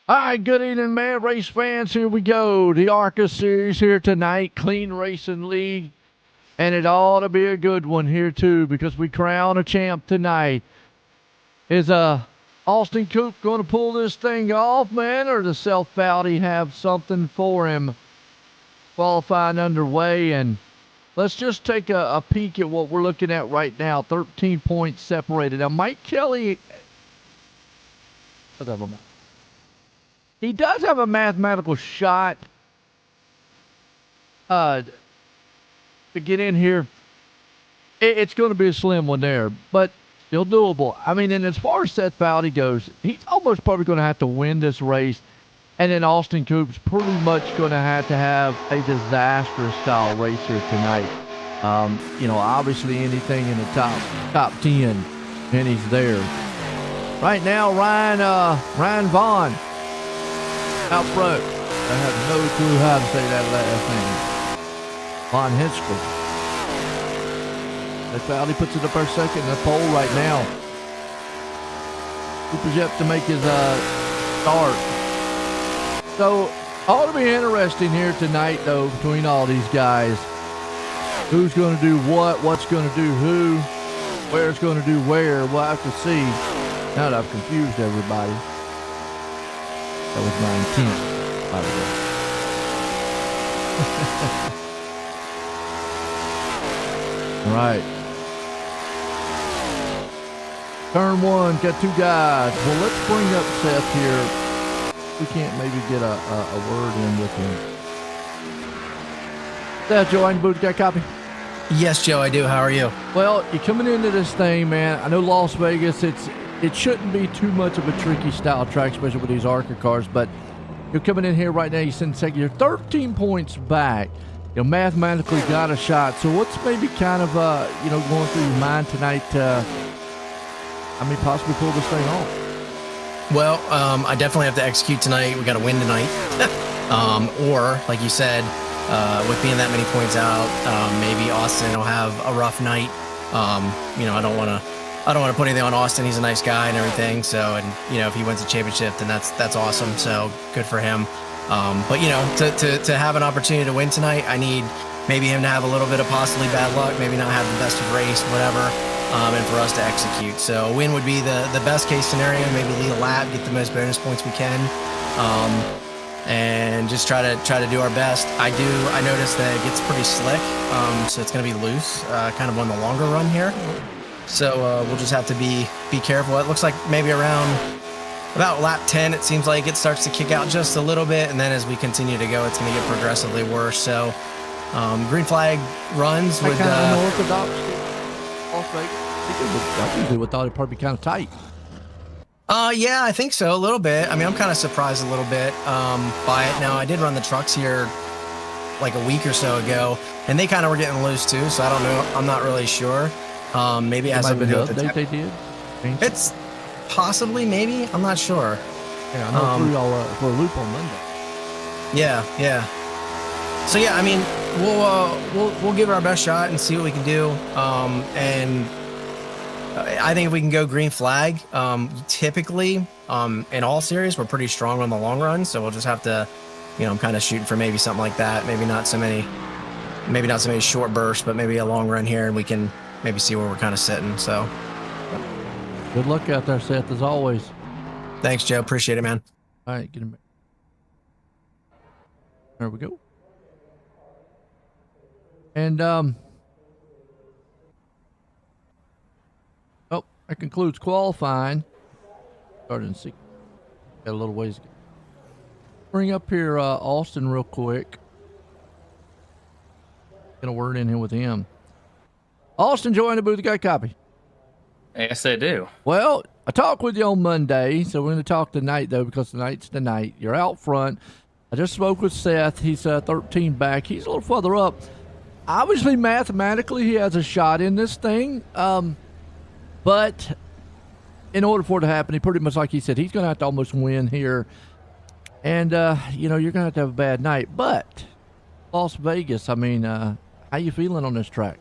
All right, good evening, man. Race fans, here we go. The ARCA Series here tonight, Clean Racing League. And it ought to be a good one here, too, because we crown a champ tonight. Is Austin Coop going to pull this thing off, man, or does Self Foudy have something for him? Qualifying underway, and let's just take a peek at what we're looking at right now. 13 points separated. Now, Mike Kelly, he does have a mathematical shot to get in here. It's going to be a slim one there, but still doable. I mean, and as far as Seth Foudy goes, he's almost probably going to have to win this race. And then Austin Coop's pretty much going to have a disastrous style race here tonight. Obviously anything in the top 10, and he's there. Right now, Ryan Vaughn out front. I have no clue how to say that last name. Von Henschel. That's Foudy puts it up our second in the pole right now. Cooper's yet to make his start. So, ought to be interesting here tonight, though, between all these guys. Who's going to do what? What's going to do who? Where's going to do where? We'll have to see. Now that I've confused everybody. That was my intent, by the way. All right. Turn one, got two guys. Well, let's bring up Seth here. We can't maybe get a word in with him. Seth, Joe, I can boot, got a copy? Yes, Joe, I do. How are you? Well, you're coming into this thing, man. I know Las Vegas, it shouldn't be too much of a tricky style track, especially with these ARCA cars, but you're coming in here right now, you send second, you're 13 points back. You know, mathematically got a shot. So what's maybe kind of, going through your mind tonight possibly pull this thing off? Well, I definitely have to execute tonight. We got to win tonight. Or, like you said, with being that many points out, maybe Austin will have a rough night. I don't want to put anything on Austin. He's a nice guy and everything. So, and if he wins the championship, then that's awesome. So good for him. But to have an opportunity to win tonight, I need maybe him to have a little bit of possibly bad luck, maybe not have the best of race, whatever, and for us to execute. So a win would be the best case scenario. Maybe lead a lap, get the most bonus points we can, and just try to do our best. I noticed that it gets pretty slick, so it's going to be loose, kind of on the longer run here. So we'll just have to be careful. It looks like maybe about lap 10, it seems like it starts to kick out just a little bit, and then as we continue to go, it's going to get progressively worse. So green flag runs would kind of unorthodox. I usually would thought it'd probably be kind of tight. Yeah, I think so, a little bit. I mean, I'm kind of surprised a little bit by it. Now, I did run the trucks here like a week or so ago, and they kind of were getting loose too, so I don't know. I'm not really sure. Maybe it has something to do with the they did. It's possibly, maybe. I'm not sure. Yeah, I know threw y'all for a loop on Monday. Yeah. So yeah, I mean, we'll give it our best shot and see what we can do. And I think if we can go green flag, typically in all series we're pretty strong on the long run. So we'll just have to, I'm kind of shooting for maybe something like that. Maybe not so many short bursts, but maybe a long run here, and we can maybe see where we're kind of sitting. So. Good luck out there, Seth, as always. Thanks, Joe. Appreciate it, man. All right, get him. There we go. And, that concludes qualifying. Starting to see. Got a little ways to go. Bring up here Austin real quick. Get a word in here with him. Austin, join the booth. Got a copy? Yes, I do. Well, I talked with you on Monday, so we're going to talk tonight, though, because tonight's the night. You're out front. I just spoke with Seth. He's 13 back. He's a little further up. Obviously, mathematically, he has a shot in this thing. But in order for it to happen, he pretty much, like he said, he's going to have to almost win here. And, you're going to have a bad night. But Las Vegas, how you feeling on this track?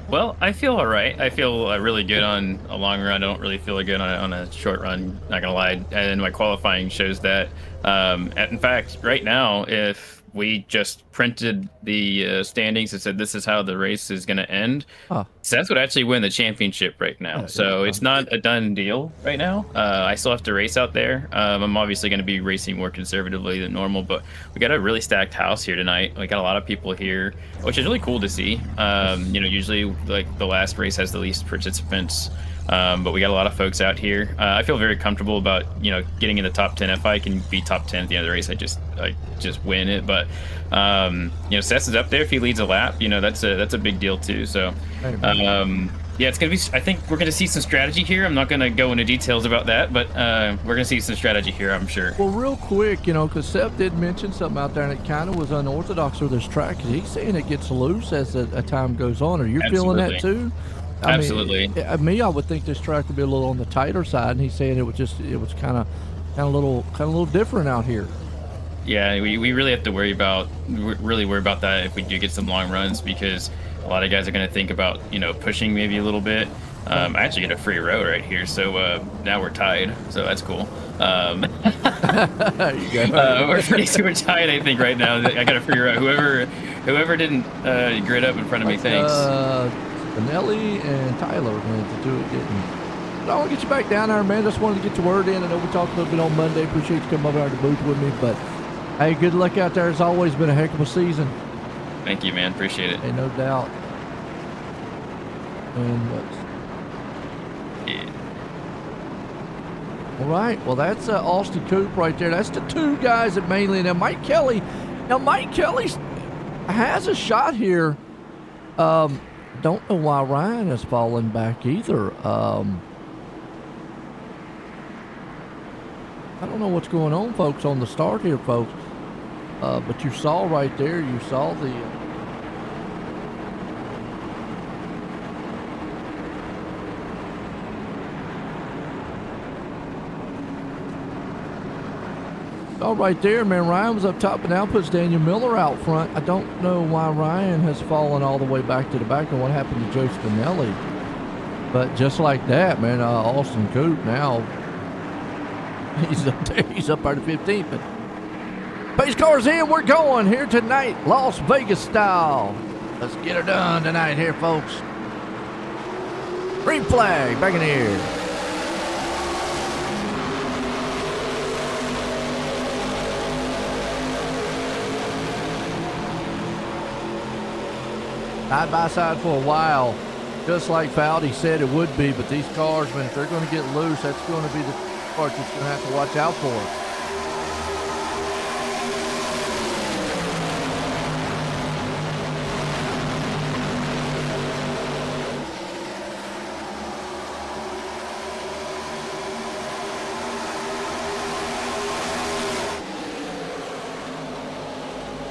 Well, I feel all right. I feel really good on a long run. I don't really feel good on a short run. Not gonna lie, and my qualifying shows that. In fact, right now, if we just printed the standings and said this is how the race is gonna end, Huh. Seth would actually win the championship right now. Yeah, So yeah. it's not a done deal right now. I still have to race out there. I'm obviously going to be racing more conservatively than normal, but we got a really stacked house here tonight. We got a lot of people here, which is really cool to see. Usually like the last race has the least participants. But we got a lot of folks out here. I feel very comfortable about getting in the top 10. If I can be top 10 at the end of the race, I just win it. But Seth is up there. If he leads a lap, that's a big deal too. So yeah, it's gonna be. I think we're gonna see some strategy here. I'm not gonna go into details about that, but we're gonna see some strategy here, I'm sure. Well, real quick, because Seth did mention something out there, and it kind of was unorthodox for this track. He's saying it gets loose as the time goes on. Are you feeling that too? Absolutely. I would think this track would be a little on the tighter side, and he's saying it was kind of a little different out here. Yeah, we really have to worry about that if we do get some long runs, because a lot of guys are going to think about pushing maybe a little bit. I actually get a free row right here, so now we're tied, so that's cool. There you go. We're tied, I think, right now. I got a free row. Whoever didn't grid up in front of me, thanks. Benelli and Tyler wanted to do it, didn't. But I want to get you back down there, man. Just wanted to get your word in. I know we talked a little bit on Monday. Appreciate you coming over here to the booth with me, but hey, good luck out there. It's always been a heck of a season. Thank you, man. Appreciate it. Hey, no doubt. And Yeah. all right, well, that's Austin Coop right there. That's the two guys that mainly. Now, Mike Kelly has a shot here. Don't know why Ryan has fallen back either. I don't know what's going on, folks, on the start here, folks. But you saw right there, you saw the... right there, man. Ryan was up top, but now puts Daniel Miller out front. I don't know why Ryan has fallen all the way back to the back and what happened to Joe Spinelli. But just like that, man, Austin Coop now, he's up there. He's up by the 15th. But pace cars in. We're going here tonight, Las Vegas style. Let's get her done tonight here, folks. Green flag back in the air. Side by side for a while, just like Foudy said it would be, but these cars, man, if they're going to get loose, that's going to be the part that's going to have to watch out for.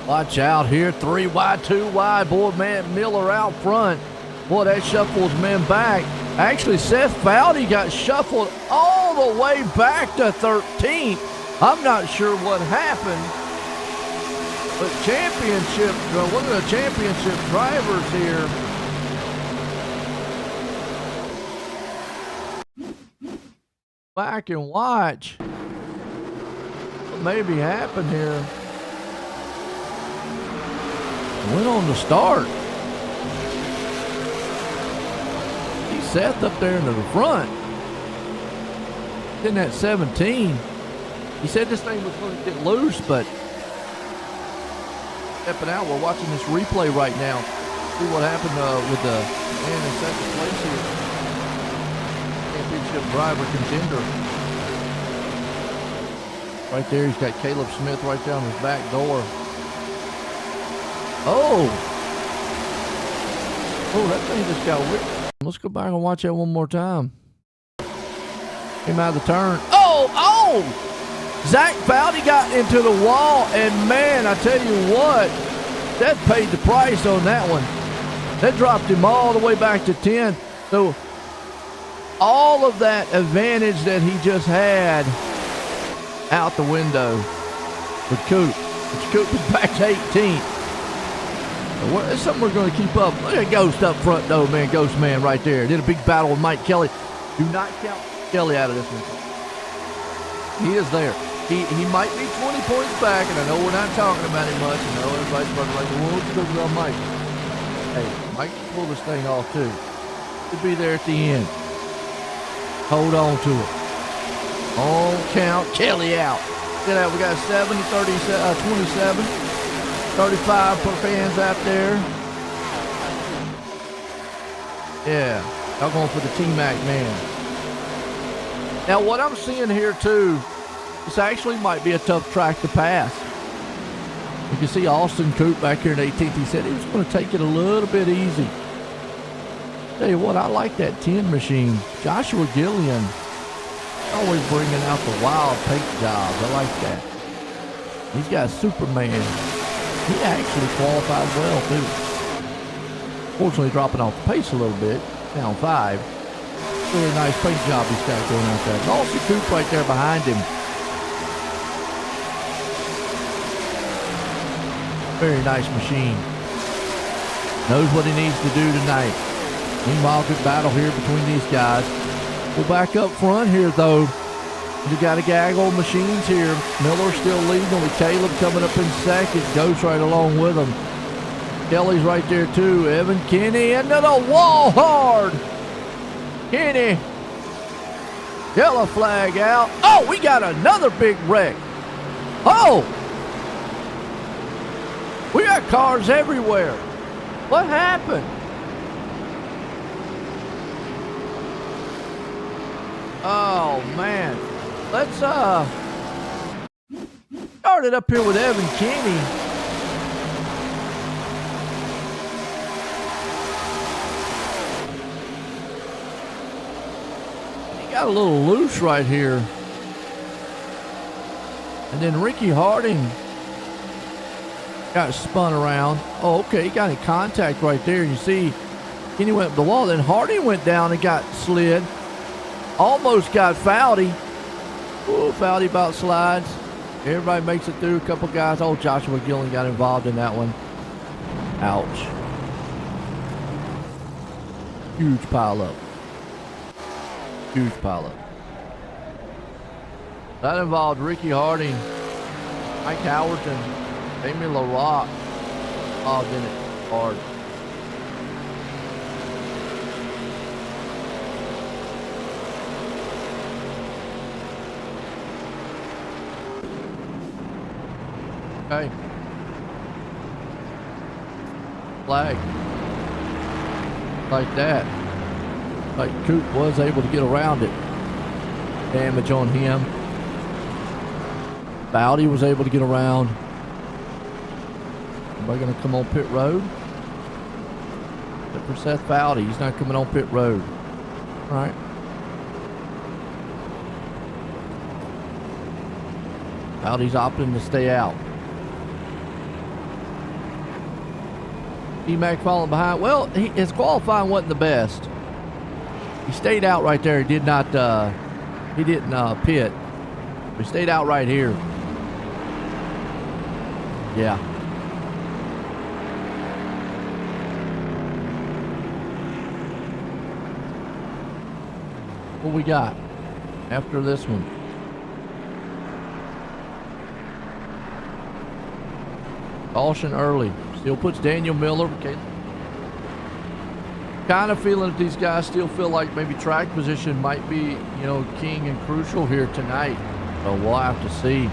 Watch out here, 3 wide, 2 wide. Boy, man, Miller out front. Boy, that shuffles men back. Actually, Seth Foudy got shuffled all the way back to 13th. I'm not sure what happened. But one of the championship drivers here. Back and watch what maybe happened here. Went on the start. He Seth up there into the front. In that 17. He said this thing was going to get loose, but stepping out. We're watching this replay right now. See what happened with the man in second place here. Championship driver contender. Right there, he's got Caleb Smith right there on his back door. Oh, that thing just got whipped. Let's go back and watch that one more time. Came out of the turn. Oh! Zach Foudy got into the wall, and man, I tell you what, that paid the price on that one. That dropped him all the way back to 10. So all of that advantage that he just had out the window with Coop. Coop is back to 18th. It's something we're going to keep up. Look at Ghost up front, though, man. Ghost Man right there. Did a big battle with Mike Kelly. Do not count Kelly out of this one. He is there. He might be 20 points back, and I know we're not talking about him much. I know everybody's probably like, well, what's going on, Mike? Hey, Mike can pull this thing off, too. He'll be there at the end. Hold on to it. On count Kelly out. Look at that. We got 70, 30, 27. 35 for fans out there. Yeah. Y'all going for the T-Mac man. Now, what I'm seeing here, too, this actually might be a tough track to pass. You can see Austin Coop back here in 18th. He said he was going to take it a little bit easy. Tell you what, I like that 10 machine. Joshua Gillian, always bringing out the wild paint jobs. I like that. He's got Superman. He actually qualified well, too. Fortunately, dropping off the pace a little bit, down 5. Really nice paint job he's got going out there. And also Coop right there behind him. Very nice machine. Knows what he needs to do tonight. Meanwhile, good battle here between these guys. We'll back up front here, though. You got a gaggle of machines here. Miller still leading with Caleb coming up in second. Ghost right along with him. Kelly's right there, too. Evan Kinney into the wall hard. Kinney. Yellow flag out. Oh, we got another big wreck. Oh! We got cars everywhere. What happened? Oh, man. Let's start it up here with Evan Kinney. He got a little loose right here. And then Ricky Harding got spun around. Oh, okay, he got in contact right there. You see, Kenny went up the wall. Then Harding went down and got slid. Almost got Foudy. Ooh, Foudy about slides. Everybody makes it through. A couple guys. Oh, Joshua Gillen got involved in that one. Ouch. Huge pile up. Huge pile up. That involved Ricky Harding, Mike Howerton, Amy LaRock. Oh, then it hard. Okay. Flag. Like that. Like Coop was able to get around it. Damage on him. Bowdy was able to get around. Anybody going to come on pit road? Except for Seth Bowdy. He's not coming on pit road. All right. Bowdy's opting to stay out. T-Mac falling behind. Well, his qualifying wasn't the best. He stayed out right there. He did not, he didn't pit. He stayed out right here. Yeah. What we got after this one? Caution early. Still puts Daniel Miller. Okay. Kind of feeling that these guys still feel like maybe track position might be, you know, king and crucial here tonight. So we'll have to see.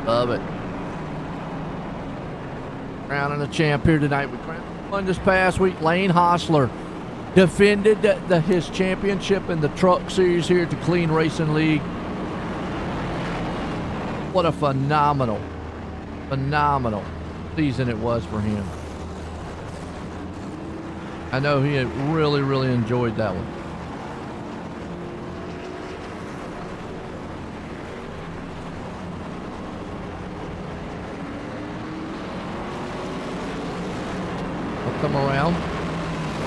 Love it. Crowning the champ here tonight. We crowned one this past week. Lane Hostler defended his championship in the Truck Series here at the Clean Racing League. What a phenomenal season it was for him. I know he had really enjoyed that one. I'll come around.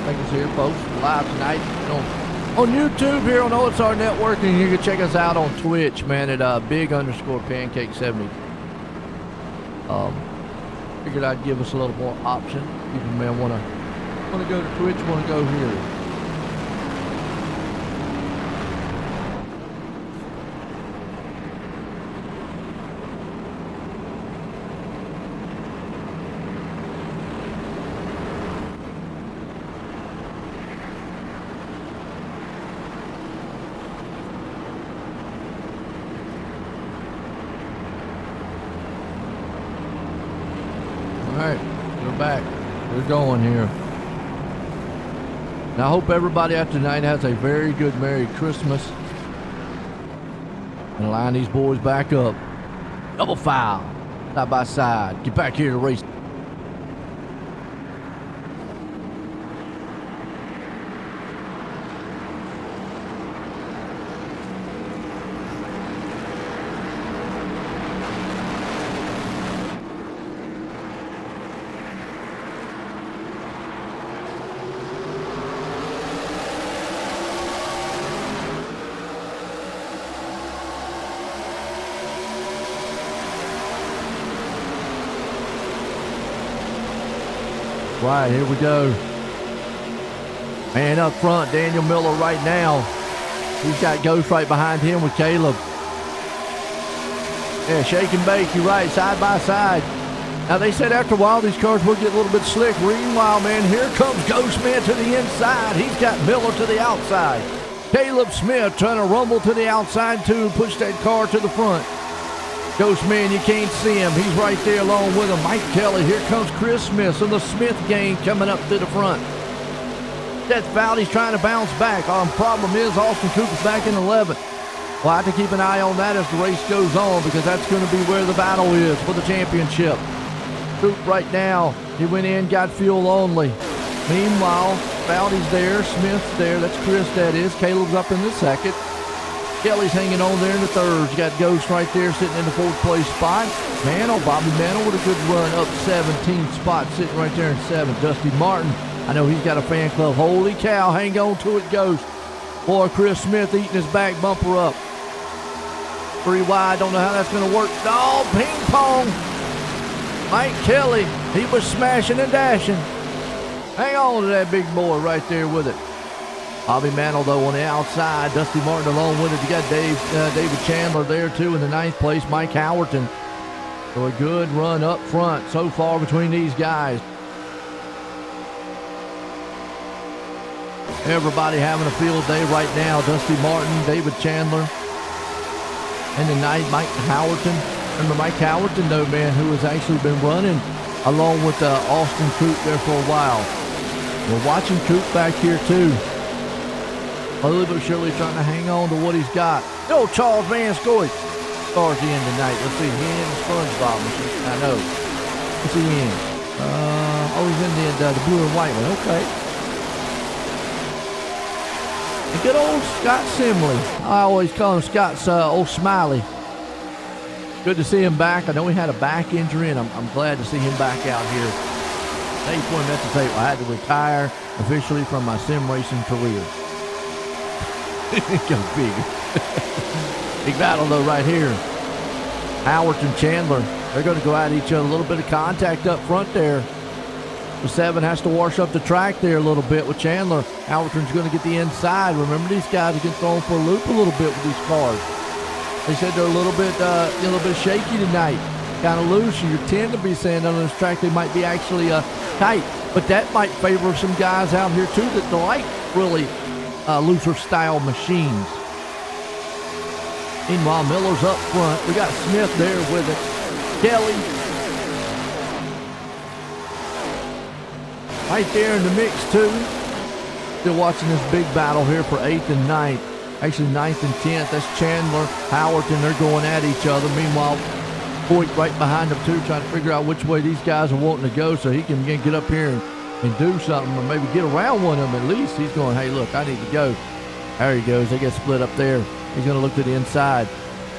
Thank you here, folks. Live tonight on on YouTube here on OSR Network, and you can check us out on Twitch, man, at big_pancake70. Figured I'd give us a little more option. People may want to go to Twitch, want to go here. Alright, we're back. We're going here. Now I hope everybody after tonight has a very good Merry Christmas. And line these boys back up. Double foul. Side by side. Get back here to race. Right, here we go. Man up front, Daniel Miller right now. He's got Ghost right behind him with Caleb. Yeah, shake and bake, you're right, side by side. Now they said after a while these cars will get a little bit slick. Meanwhile, man, here comes Ghost Man to the inside. He's got Miller to the outside. Caleb Smith trying to rumble to the outside too and push that car to the front. Ghost Man, you can't see him. He's right there along with him. Mike Kelly. Here comes Chris Smith. So the Smith gang coming up to the front. Seth Valdez trying to bounce back. Problem is Austin Cooper's back in 11th. We'll have to keep an eye on that as the race goes on because that's going to be where the battle is for the championship. Coop right now. He went in, got fuel only. Meanwhile, Valdez there. Smith's there. That's Chris, that is. Caleb's up in the second. Kelly's hanging on there in the third. You got Ghost right there sitting in the fourth place spot. Mantle, Bobby Mantle with a good run up 17 spots sitting right there in 7th. Dusty Martin, I know he's got a fan club. Holy cow, hang on to it, Ghost. Boy, Chris Smith eating his back bumper up. 3 wide, don't know how that's going to work. Oh, ping pong. Mike Kelly, he was smashing and dashing. Hang on to that big boy right there with it. Bobby Mantle, though, on the outside. Dusty Martin along with it. You got David Chandler there, too, in the 9th place. Mike Howerton. So a good run up front so far between these guys. Everybody having a field day right now. Dusty Martin, David Chandler. And the 9th, Mike Howerton. Remember Mike Howerton, though, man, who has actually been running along with Austin Coop there for a while. We're watching Coop back here, too. Slowly but surely trying to hang on to what he's got. Oh, Charles Van Scoy stars in tonight. Let's see, he in the SpongeBob machine. I know. What's he in? He's in the blue and white one. Okay. And good old Scott Simley. I always call him Scott's old Smiley. Good to see him back. I know he had a back injury, and I'm glad to see him back out here. They pointed at the table. I had to retire officially from my sim racing career. Go big. Big battle though right here. Howard and Chandler, they're going to go at each other. A little bit of contact up front there. The 7 has to wash up the track there a little bit with Chandler. Howard's going to get the inside. Remember, these guys are getting thrown for a loop a little bit with these cars. They said they're a little bit shaky tonight, kind of loose. You tend to be saying on this track they might be actually tight, but that might favor some guys out here too that like really looser style machines. Meanwhile, Miller's up front. We got Smith there with it. Kelly right there in the mix too. Still watching this big battle here for 8th and 9th. Actually 9th and 10th. That's Chandler, Howard, and they're going at each other. Meanwhile, Hoyt right behind them too, trying to figure out which way these guys are wanting to go so he can get up here and do something or maybe get around one of them at least. He's going, hey, look, I need to go. There he goes. They get split up there. He's going to look to the inside.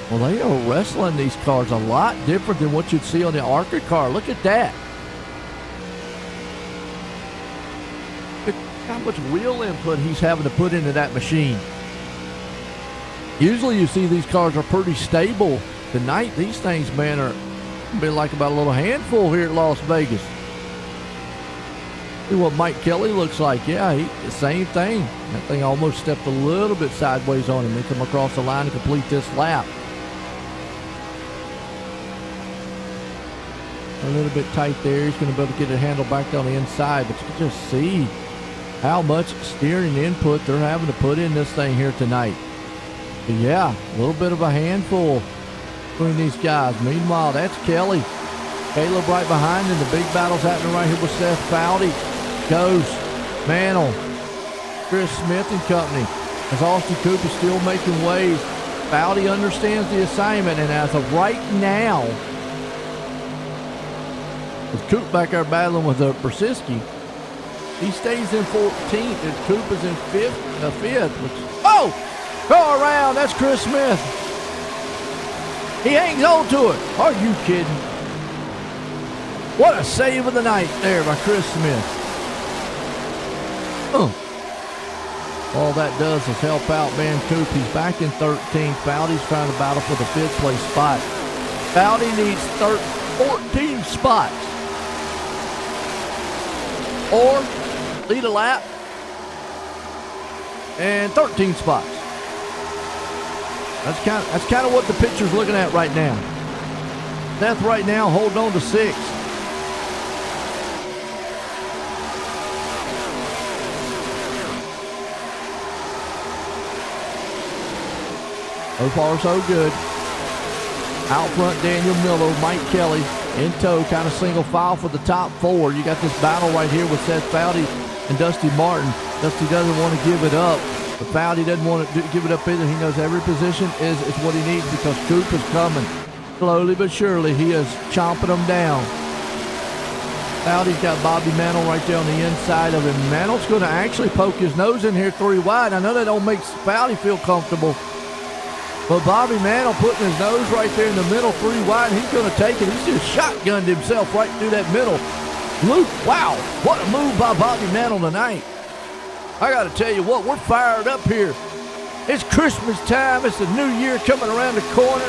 Well, they are wrestling these cars a lot different than what you'd see on the ARCA car. Look at that. How much wheel input he's having to put into that machine. Usually you see these cars are pretty stable. Tonight, these things, man, are been like about a little handful here at Las Vegas. See what Mike Kelly looks like. Yeah, the same thing. That thing almost stepped a little bit sideways on him. They come across the line to complete this lap. A little bit tight there. He's going to be able to get it handled back on the inside, but you can just see how much steering input they're having to put in this thing here tonight. But yeah, a little bit of a handful between these guys. Meanwhile, that's Kelly. Caleb right behind him. The big battle's happening right here with Seth Foudy, Ghost, Mantle, Chris Smith and company. As Austin Cooper still making waves. Foudy understands the assignment, and as of right now, with Coop back there battling with Brzezinski, he stays in 14th, and Coop is in 5th. Which, go around. That's Chris Smith. He hangs on to it. Are you kidding? What a save of the night there by Chris Smith. All that does is help out Man Coop. He's back in 13th. Foudy's trying to battle for the 5th place spot. Foudy needs 14 spots. Or lead a lap and 13 spots. That's kind of what the picture's looking at right now. Seth right now holding on to 6th. So far, so good. Out front, Daniel Miller, Mike Kelly in tow, kind of single file for the top 4. You got this battle right here with Seth Foudy and Dusty Martin. Dusty doesn't want to give it up, but Foudy doesn't want to give it up either. He knows every position is what he needs because Coop is coming. Slowly but surely, he is chomping them down. Foudy's got Bobby Mantle right there on the inside of him. Mantle's going to actually poke his nose in here 3 wide. I know that don't make Foudy feel comfortable. But Bobby Mantle putting his nose right there in the middle, 3 wide, he's going to take it. He's just shotgunned himself right through that middle. Luke, wow, what a move by Bobby Mantle tonight. I got to tell you what, we're fired up here. It's Christmas time. It's the new year coming around the corner.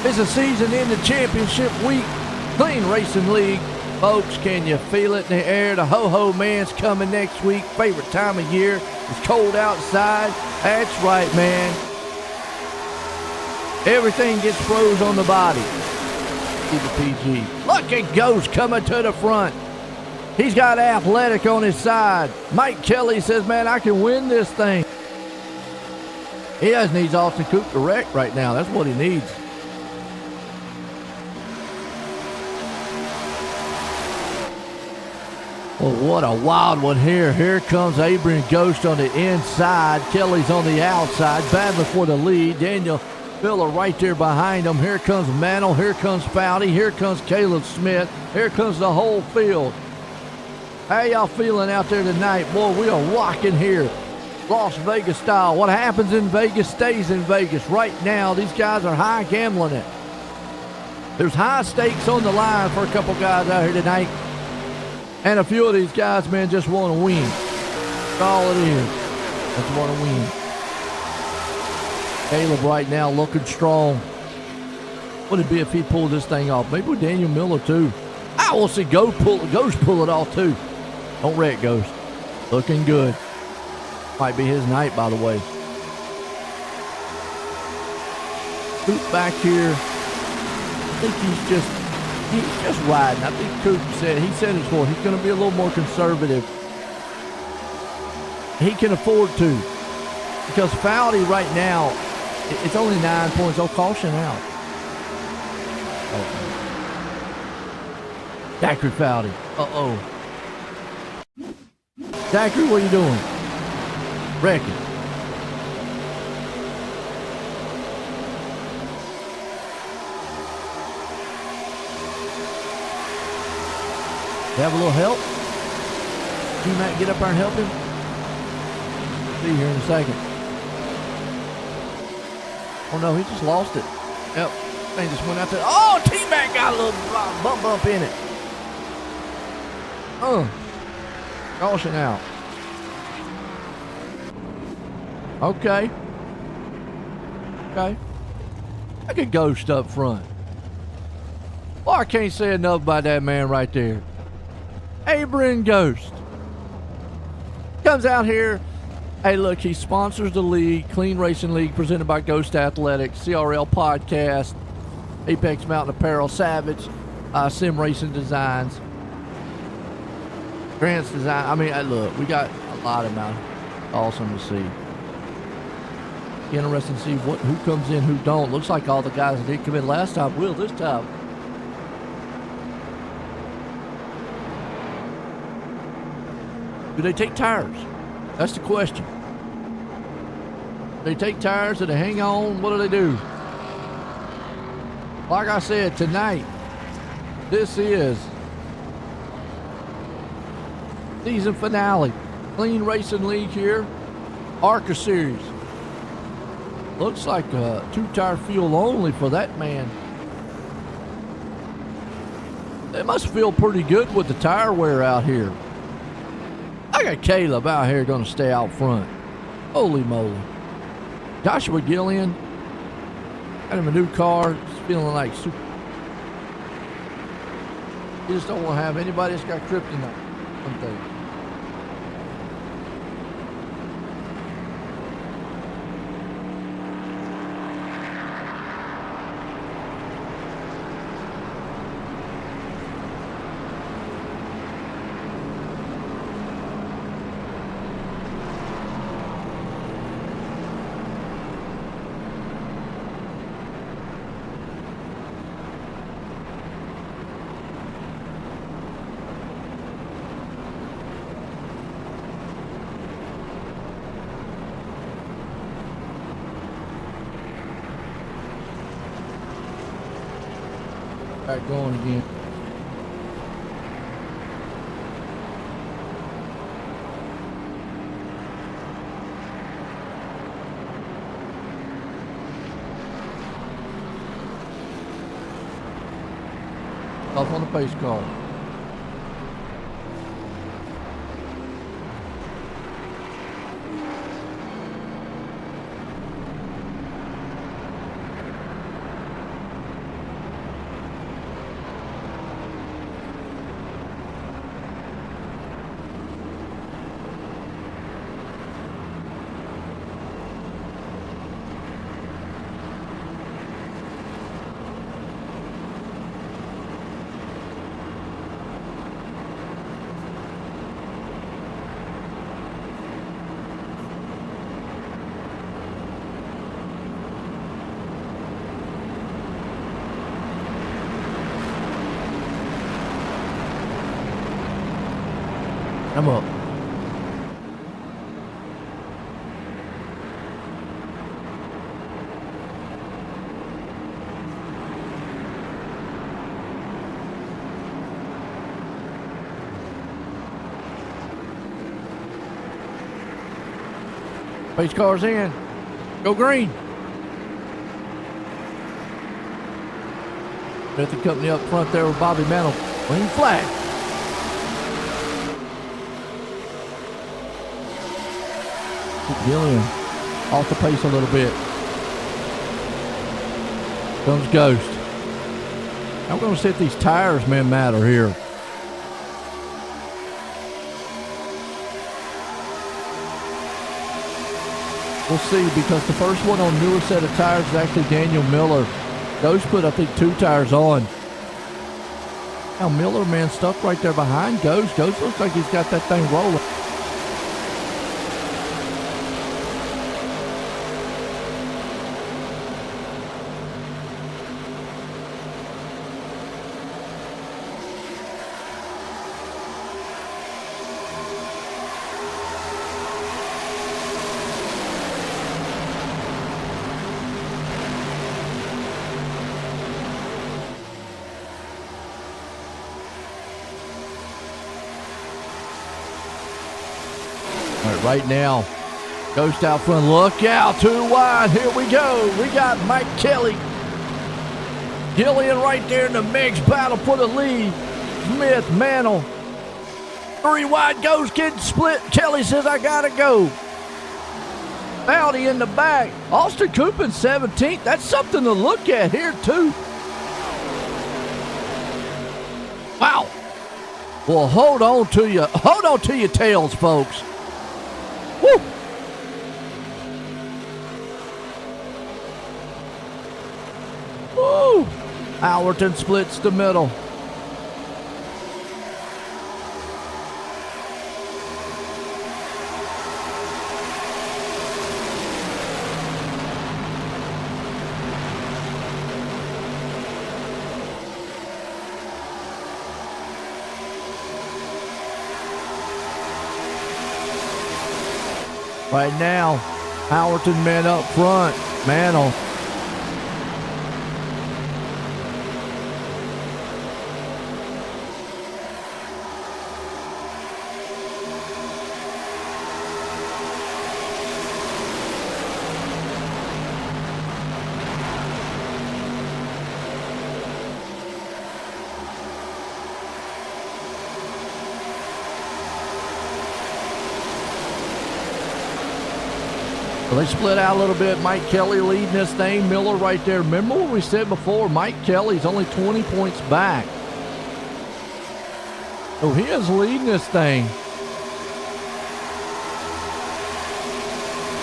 It's a season-ending championship week. Clean Racing League. Folks, can you feel it in the air? The Ho-Ho Man's coming next week. Favorite time of year. It's cold outside. That's right, man. Everything gets froze on the body. Keep it PG. Look at Ghost coming to the front. He's got Athletic on his side. Mike Kelly says, man, I can win this thing. He just needs Austin Coop to wreck right now. That's what he needs. Well, what a wild one here. Here comes Abraham Ghost on the inside. Kelly's on the outside, battling for the lead. Daniel Miller right there behind him. Here comes Mantle. Here comes Foudy. Here comes Caleb Smith. Here comes the whole field. How y'all feeling out there tonight? Boy, we are rocking here. Las Vegas style. What happens in Vegas stays in Vegas. Right now, these guys are high gambling it. There's high stakes on the line for a couple guys out here tonight. And a few of these guys, man, just want to win. That's all it is. Just want to win. Caleb right now looking strong. What would it be if he pulled this thing off? Maybe with Daniel Miller too. I will see Ghost pull it off too. Don't wreck, Ghost. Looking good. Might be his night, by the way. Coop back here. I think he's just riding. I think Coop said it for. He's going to be a little more conservative. He can afford to. Because Foudy right now, it's only 9 points. Oh, caution out. Zachary Foudy. Uh-oh. Zachary, what are you doing? Wrecking. You have a little help? You might get up there and help him? See here in a second. Oh no, he just lost it. Yep. Thing just went out there. Oh, T-Mac got a little bump in it. Caution out. Okay. Okay. I could Ghost up front. Well, I can't say enough about that man right there. Abraham Ghost. Comes out here. Hey, look, he sponsors the league, Clean Racing League, presented by Ghost Athletics, CRL Podcast, Apex Mountain Apparel, Savage, Sim Racing Designs, Grant's Design. I mean, look, we got a lot of them out. Awesome to see. Interesting to see who comes in, who don't. Looks like all the guys that did come in last time will this time. Do they take tires? That's the question. They take tires, do they hang on? What do they do? Like I said, tonight, this is season finale. Clean Racing League here. ARCA Series. Looks like a two-tire field only for that man. They must feel pretty good with the tire wear out here. I got Caleb out here going to stay out front. Holy moly. Joshua Gillian. Got him a new car. He's feeling like super. You just don't want to have anybody that's got kryptonite. One thing. Back going again. Off on the pace car. I'm up. Pace car's in. Go green. Method Company up front there with Bobby Mantle. Green flag. Gillian off the pace a little bit. Comes Ghost. I'm going to see if these tires, man, matter here. We'll see, because the first one on newer set of tires is actually Daniel Miller. Ghost put, I think, 2 tires on. Now Miller, man, stuck right there behind Ghost. Ghost looks like he's got that thing rolling. Right now, Ghost out front. Look out, 2 wide. Here we go. We got Mike Kelly. Gillian right there in the mix battle for the lead. Smith, Mantle. 3 wide. Ghost getting split. Kelly says, I gotta go. Bowdy in the back. Austin Cooper in 17th. That's something to look at here, too. Wow. Well, hold on to your tails, folks. Woo. Woo. Allerton splits the middle. Right now, Allerton man up front. Mantle. Well, they split out a little bit. Mike Kelly leading this thing. Miller right there. Remember what we said before? Mike Kelly's only 20 points back. Oh, he is leading this thing.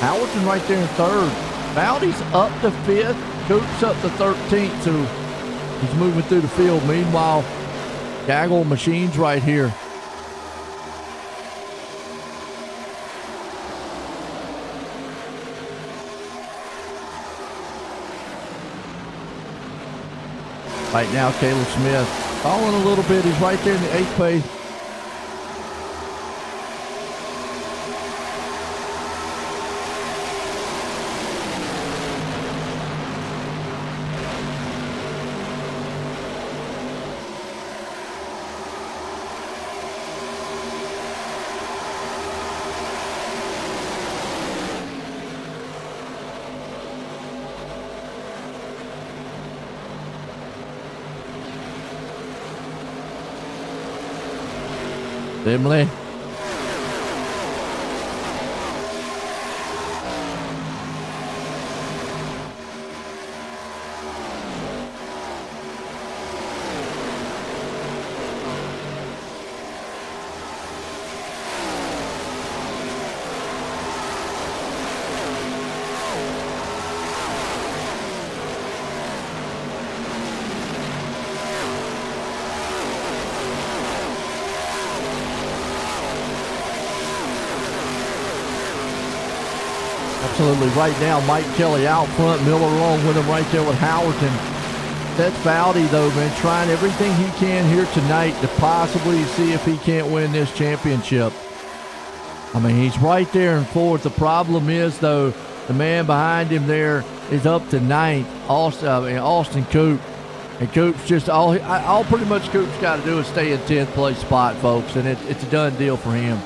Hamilton right there in third. Bowdy's up to fifth. Coop's up to 13th. So he's moving through the field. Meanwhile, Gaggle Machines right here. Right now, Caleb Smith falling a little bit. He's right there in the 8th place. Dimley. Absolutely. Right now, Mike Kelly out front. Miller along with him right there with Howerton. That's Bowdy, though, man, trying everything he can here tonight to possibly see if he can't win this championship. I mean, he's right there in fourth. The problem is, though, the man behind him there is up to ninth, Austin Coop. And Coop's just all pretty much Coop's got to do is stay in 10th place spot, folks, and it's a done deal for him.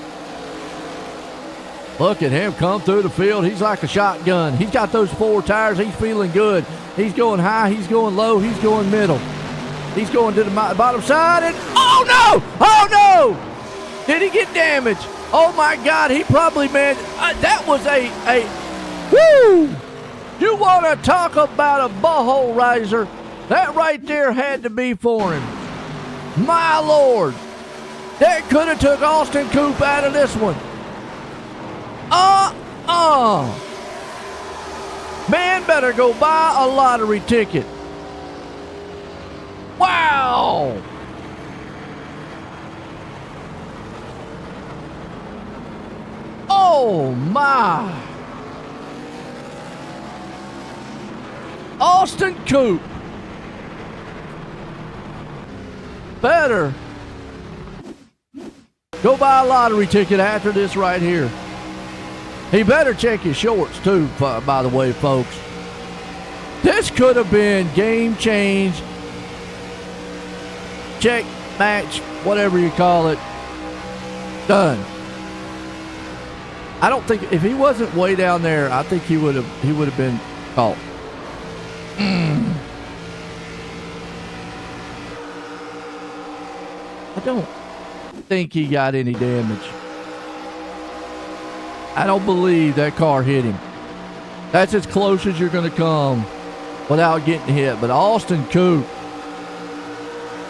Look at him come through the field. He's like a shotgun. He's got those 4 tires. He's feeling good. He's going high. He's going low. He's going middle. He's going to the bottom side. And oh, no! Oh, no! Did he get damaged? Oh, my God. He probably, man, that was a woo! You want to talk about a butthole riser? That right there had to be for him. My Lord. That could have took Austin Coop out of this one. Man better go buy a lottery ticket. Wow. Oh, my. Austin Coop better go buy a lottery ticket after this right here. He better check his shorts, too, by the way, folks. This could have been game change, check, match, whatever you call it. Done. I don't think, if he wasn't way down there, I think he would have been caught. I don't think he got any damage. I don't believe that car hit him. That's as close as you're going to come without getting hit. But Austin Coop,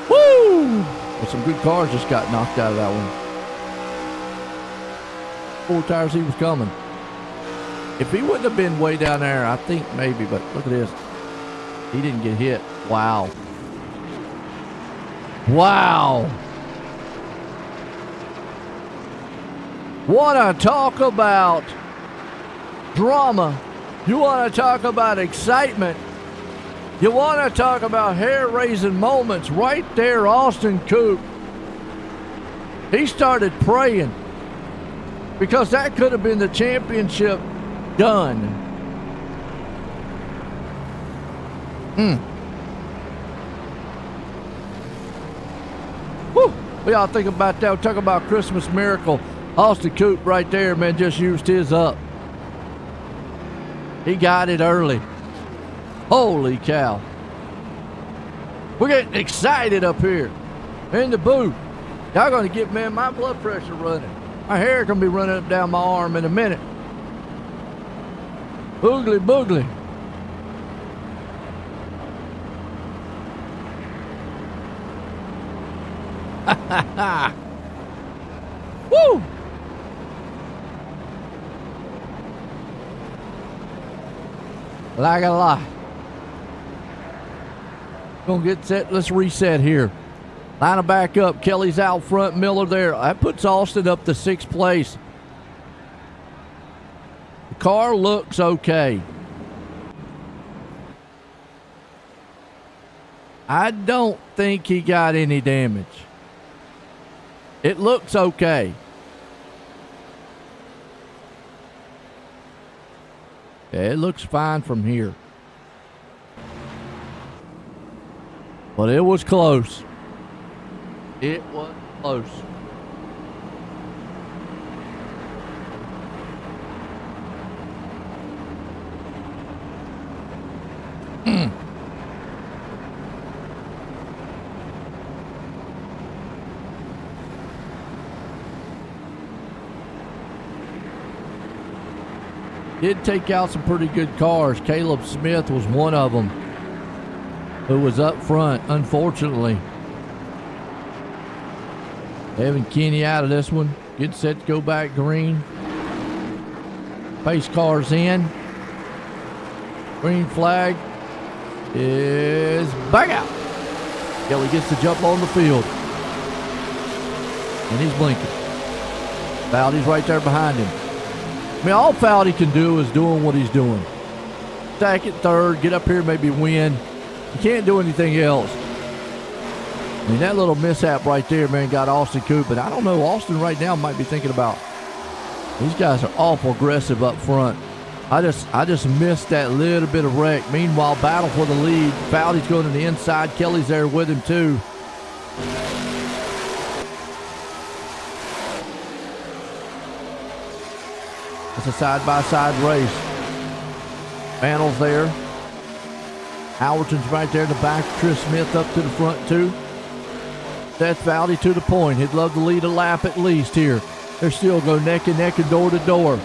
woo! Well, some good cars just got knocked out of that one. 4 tires he was coming. If he wouldn't have been way down there, I think maybe, but look at this. He didn't get hit. Wow. Wow. Want to talk about drama? You want to talk about excitement? You want to talk about hair-raising moments? Right there, Austin Coop. He started praying because that could have been the championship done. Whew. What y'all think about that? We're talking about Christmas miracle. Austin Coop right there, man, just used his up. He got it early. Holy cow. We're getting excited up here in the booth. Y'all gonna get, man, my blood pressure running. My hair gonna be running up down my arm in a minute. Boogly boogly. Woo! Like a lie. Gonna get set. Let's reset here. Line them back up. Kelly's out front. Miller there. That puts Austin up to 6th place. The car looks okay. I don't think he got any damage. It looks okay. Yeah, it looks fine from here. But it was close. It was close. Did take out some pretty good cars. Caleb Smith was one of them who was up front, unfortunately. Evan Kinney out of this one. Get set to go back green. Pace cars in. Green flag is back out. Kelly gets to jump on the field. And he's blinking. Fowdy's right there behind him. I mean, all Fowdy can do is doing what he's doing. Second, third, get up here, maybe win. You can't do anything else. I mean, that little mishap right there, man, got Austin Coop. And I don't know, Austin right now might be thinking about, these guys are awful aggressive up front. I just missed that little bit of wreck. Meanwhile, battle for the lead. Fowdy's going to the inside. Kelly's there with him, too. It's a side-by-side race. Mantel's there. Howerton's right there in the back. Chris Smith up to the front, too. Seth Fowdy to the point. He'd love to lead a lap at least here. They're still going neck and neck and door to door.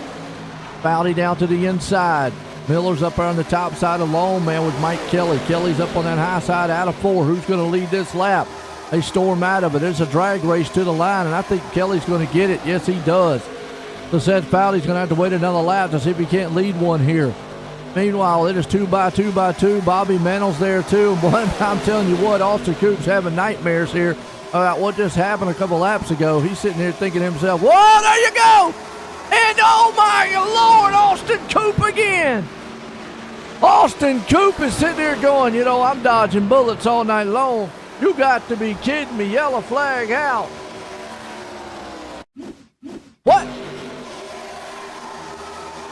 Fowdy down to the inside. Miller's up there on the top side alone, man, with Mike Kelly. Kelly's up on that high side out of 4. Who's going to lead this lap? They storm out of it. There's a drag race to the line, and I think Kelly's going to get it. Yes, he does. So Seth Fowdy's going to have to wait another lap to see if he can't lead one here. Meanwhile, it is 2 by 2 by 2. Bobby Mantel's there, too. Boy, I'm telling you what, Austin Coop's having nightmares here about what just happened a couple laps ago. He's sitting there thinking to himself, whoa, there you go! And oh my Lord, Austin Coop again! Austin Coop is sitting there going, you know, I'm dodging bullets all night long. You got to be kidding me. Yellow flag out. What?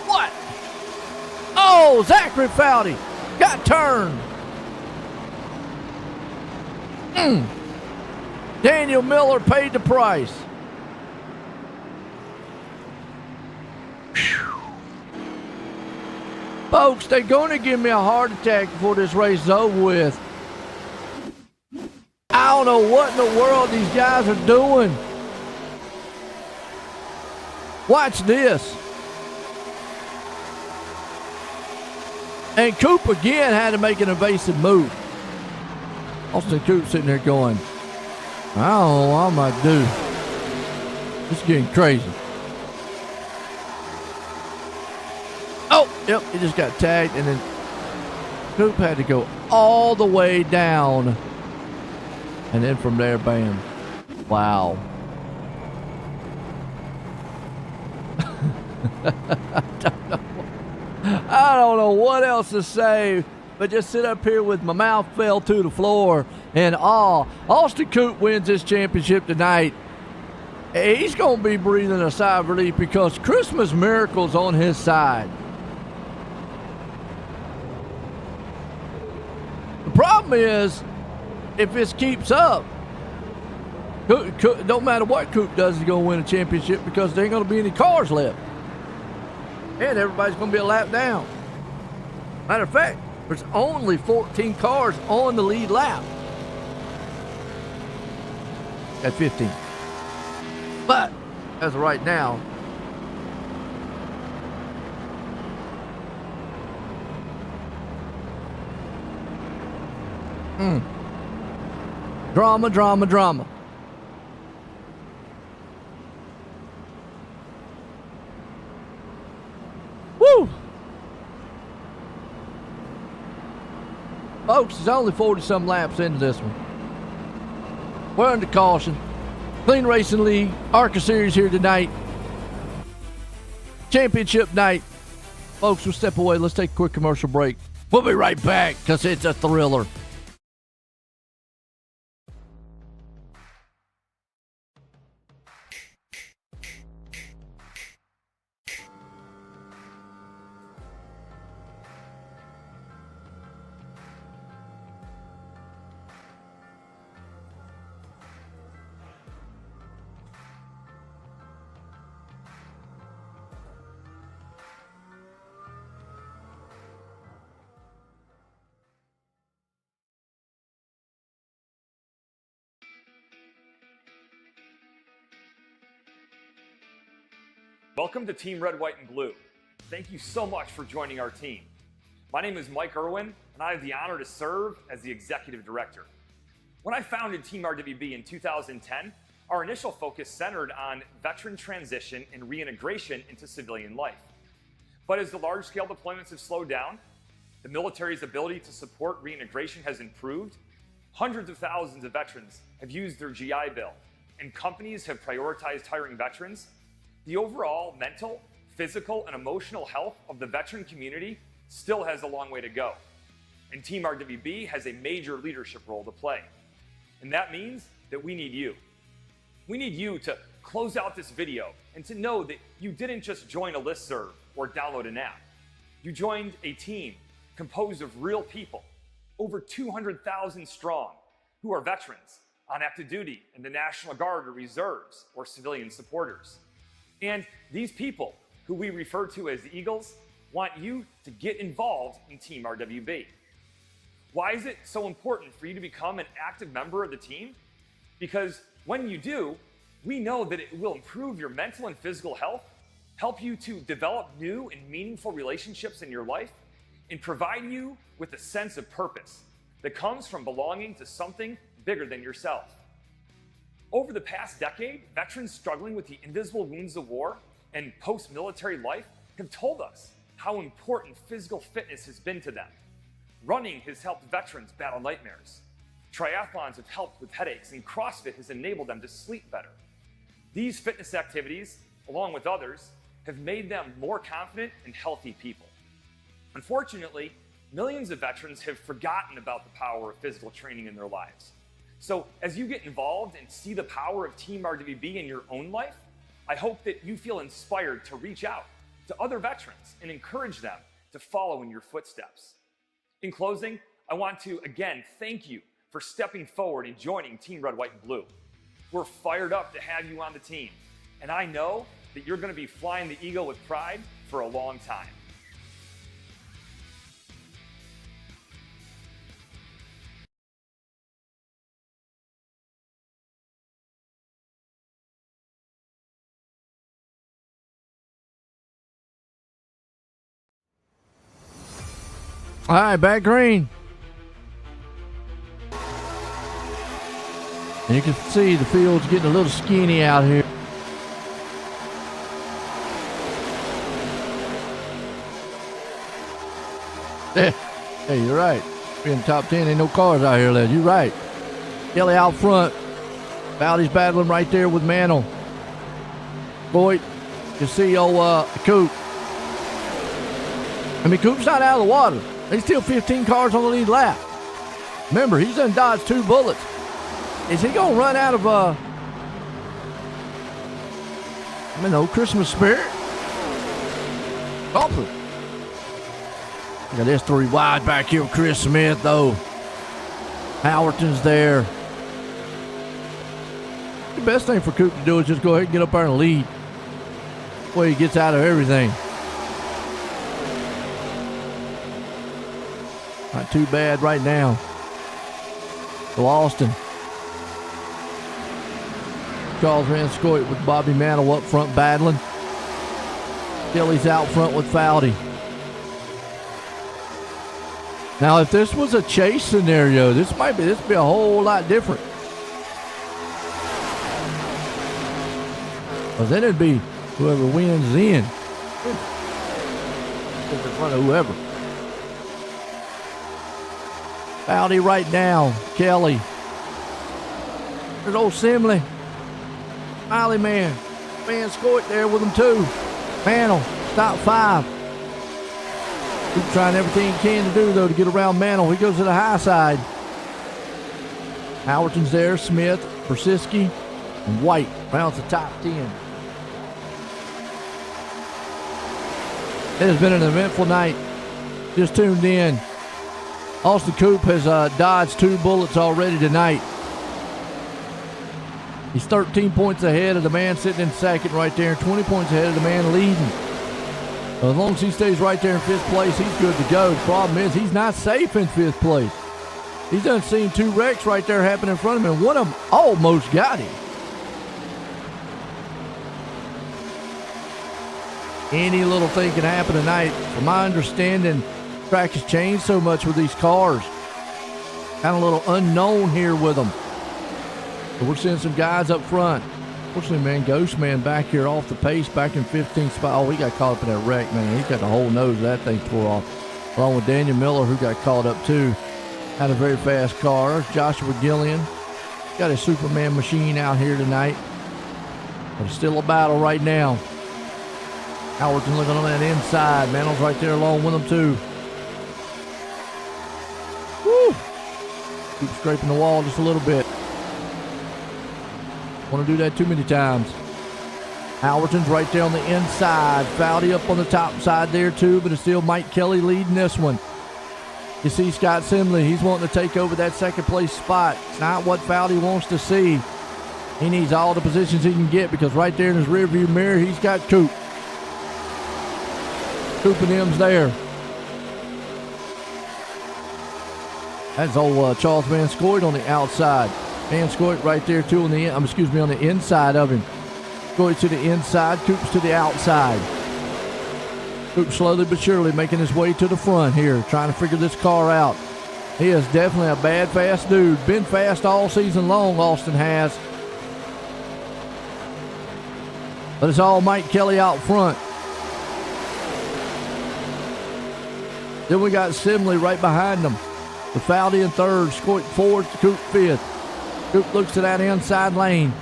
What? Oh, Zachary Fowdy got turned. Daniel Miller paid the price. Folks, they're going to give me a heart attack before this race is over with. I don't know what in the world these guys are doing. Watch this. And Coop again had to make an evasive move. Austin Coop sitting there going, I don't know what I'm going to do. This is getting crazy. Oh, yep, he just got tagged, and then Coop had to go all the way down. And then from there, bam. Wow. I don't know what else to say, but just sit up here with my mouth fell to the floor in awe. Austin Coop wins this championship tonight. He's going to be breathing a sigh of relief because Christmas miracle's on his side. The problem is, if this keeps up, don't matter what Coop does, he's going to win a championship because there ain't going to be any cars left. And everybody's going to be a lap down. Matter of fact, there's only 14 cars on the lead lap. At 15. But, as of right now, drama, drama, drama. Woo! Folks, it's only 40-some laps into this one. We're under caution. Clean Racing League, ARCA Series here tonight. Championship night. Folks, we'll step away. Let's take a quick commercial break. We'll be right back because it's a thriller. Welcome to Team Red, White, and Blue. Thank you so much for joining our team. My name is Mike Irwin, and I have the honor to serve as the Executive Director. When I founded Team RWB in 2010, our initial focus centered on veteran transition and reintegration into civilian life. But as the large-scale deployments have slowed down, the military's ability to support reintegration has improved, hundreds of thousands of veterans have used their GI Bill, and companies have prioritized hiring veterans, the overall mental, physical, and emotional health of the veteran community still has a long way to go. And Team RWB has a major leadership role to play. And that means that we need you. We need you to close out this video and to know that you didn't just join a listserv or download an app. You joined a team composed of real people, over 200,000 strong, who are veterans on active duty in the National Guard or reserves or civilian supporters. And these people, who we refer to as Eagles, want you to get involved in Team RWB. Why is it so important for you to become an active member of the team? Because when you do, we know that it will improve your mental and physical health, help you to develop new and meaningful relationships in your life, and provide you with a sense of purpose that comes from belonging to something bigger than yourself. Over the past decade, veterans struggling with the invisible wounds of war and post-military life have told us how important physical fitness has been to them. Running has helped veterans battle nightmares. Triathlons have helped with headaches, and CrossFit has enabled them to sleep better. These fitness activities, along with others, have made them more confident and healthy people. Unfortunately, millions of veterans have forgotten about the power of physical training in their lives. So as you get involved and see the power of Team RWB in your own life, I hope that you feel inspired to reach out to other veterans and encourage them to follow in your footsteps. In closing, I want to again thank you for stepping forward and joining Team Red, White, and Blue. We're fired up to have you on the team, and I know that you're going to be flying the Eagle with pride for a long time. All right, back green. And you can see the field's getting a little skinny out here. Hey, you're right. Being top 10, ain't no cars out here left. You're right. Kelly out front. Bowdy's battling right there with Mantle. Boyd, you see old Coop. I mean, Coop's not out of the water. There's still 15 cars on the lead lap. Remember, he's done dodged 2 bullets. Is he going to run out of, Christmas spirit? Hopefully. Got this 3 wide back here with Chris Smith, though. Howerton's there. The best thing for Coop to do is just go ahead and get up there and lead. Well, he gets out of everything. Not too bad right now. So Austin. Charles Van Scoit with Bobby Mantle up front battling. Kelly's out front with Foudy. Now, if this was a chase scenario, this would be a whole lot different. Because then it'd be whoever wins in. In front of whoever. Foudy right now. Kelly. There's old Simley. Smiley man. Van Scoit there with him too. Mantle. Stop 5. Keep trying everything he can to do, though, to get around Mantle. He goes to the high side. Howerton's there, Smith, Persiski, and White rounds the top 10. It has been an eventful night. Just tuned in. Austin Coop has dodged 2 bullets already tonight. He's 13 points ahead of the man sitting in second right there, and 20 points ahead of the man leading. As long as he stays right there in 5th place, he's good to go. The problem is he's not safe in 5th place. He's done seen 2 wrecks right there happen in front of him, and one of them almost got him. Any little thing can happen tonight. From my understanding, the track has changed so much with these cars. Kind of a little unknown here with them. But we're seeing some guys up front. Fortunately, man, Ghost Man back here off the pace, back in 15th spot. Oh, he got caught up in that wreck, man. He's got the whole nose of that thing tore off. Along with Daniel Miller, who got caught up too. Had a very fast car. There's Joshua Gillian. Got a Superman machine out here tonight. But it's still a battle right now. Howerton looking on that inside. Mantle's right there along with him too. Woo! Keep scraping the wall just a little bit. Want to do that too many times. Howerton's right there on the inside. Foudy up on the top side there too, but it's still Mike Kelly leading this one. You see Scott Simley, he's wanting to take over that 2nd place spot. It's not what Foudy wants to see. He needs all the positions he can get because right there in his rearview mirror, he's got Coop. Coop and them's there. That's old Charles Van Scoit on the outside. Van Scoit right there too on the on the inside of him. Scoit to the inside, Coop's to the outside. Coop slowly but surely making his way to the front here, trying to figure this car out. He is definitely a bad fast dude. Been fast all season long, Austin has. But it's all Mike Kelly out front. Then we got Simley right behind him. The Foudy in 3rd, Scoit 4th, Coop 5th. Coop looks to that inside lane.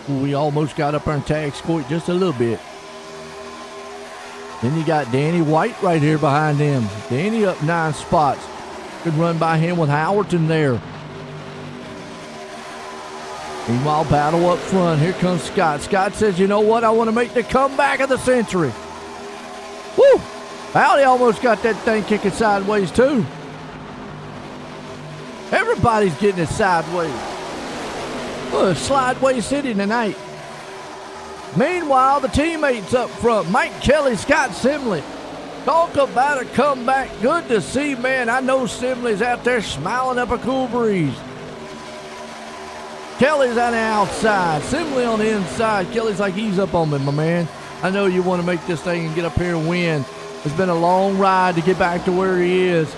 We almost got up there and tagged Scoit just a little bit. Then you got Danny White right here behind him. Danny up 9 spots. Good run by him with Howerton there. Meanwhile, battle up front. Here comes Scott. Scott says, you know what? I want to make the comeback of the century. Woo! Foudy almost got that thing kicking sideways too. Everybody's getting it sideways. Oh, Slideways City tonight. Meanwhile, the teammates up front, Mike Kelly, Scott Simley. Talk about a comeback. Good to see, man. I know Simley's out there smiling up a cool breeze. Kelly's on the outside. Simley on the inside. Kelly's like, ease up on me, my man. I know you want to make this thing and get up here and win. It's been a long ride to get back to where he is.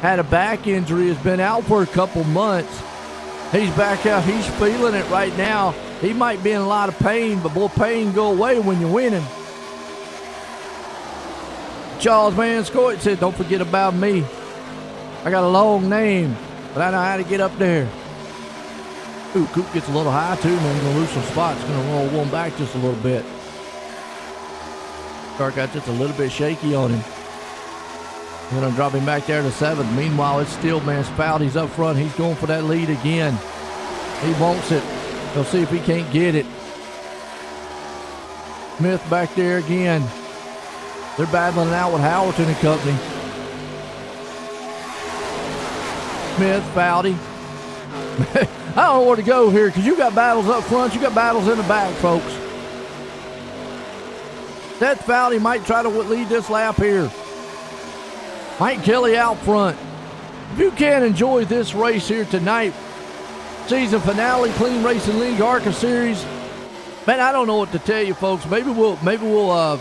Had a back injury. Has been out for a couple months. He's back out. He's feeling it right now. He might be in a lot of pain, but boy, pain go away when you're winning. Charles Vanscoy said, don't forget about me. I got a long name, but I know how to get up there. Ooh, Coop gets a little high too, man. He's going to lose some spots. Going to roll one back just a little bit. Car got just a little bit shaky on him. We're going to drop him back there to 7th. Meanwhile, it's still, man, Spouty's up front. He's going for that lead again. He wants it. He'll see if he can't get it. Smith back there again. They're battling it out with Howerton and company. Smith, Spouty. I don't know where to go here because you got battles up front. You got battles in the back, folks. Seth Spouty might try to lead this lap here. Mike Kelly out front. If you can't enjoy this race here tonight, season finale, Clean Racing League, ARCA Series, man, I don't know what to tell you, folks. Maybe we'll I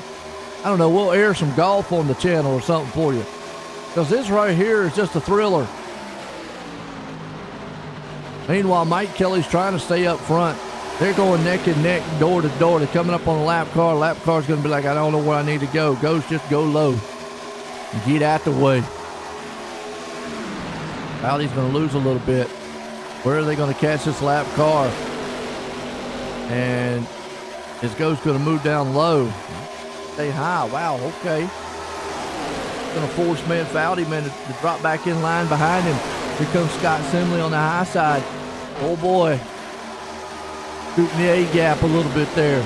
don't know, we'll air some golf on the channel or something for you. Because this right here is just a thriller. Meanwhile, Mike Kelly's trying to stay up front. They're going neck and neck, door to door. They're coming up on a lap car. Lap car's going to be like, I don't know where I need to go. Just go low. And get out the way. Spouty's going to lose a little bit. Where are they going to catch this lap car? And his Ghost's going to move down low. Stay high. Wow, okay. Going to force Spouty, man, to drop back in line behind him. Here comes Scott Simley on the high side. Oh, boy. Shooting the A-gap a little bit there.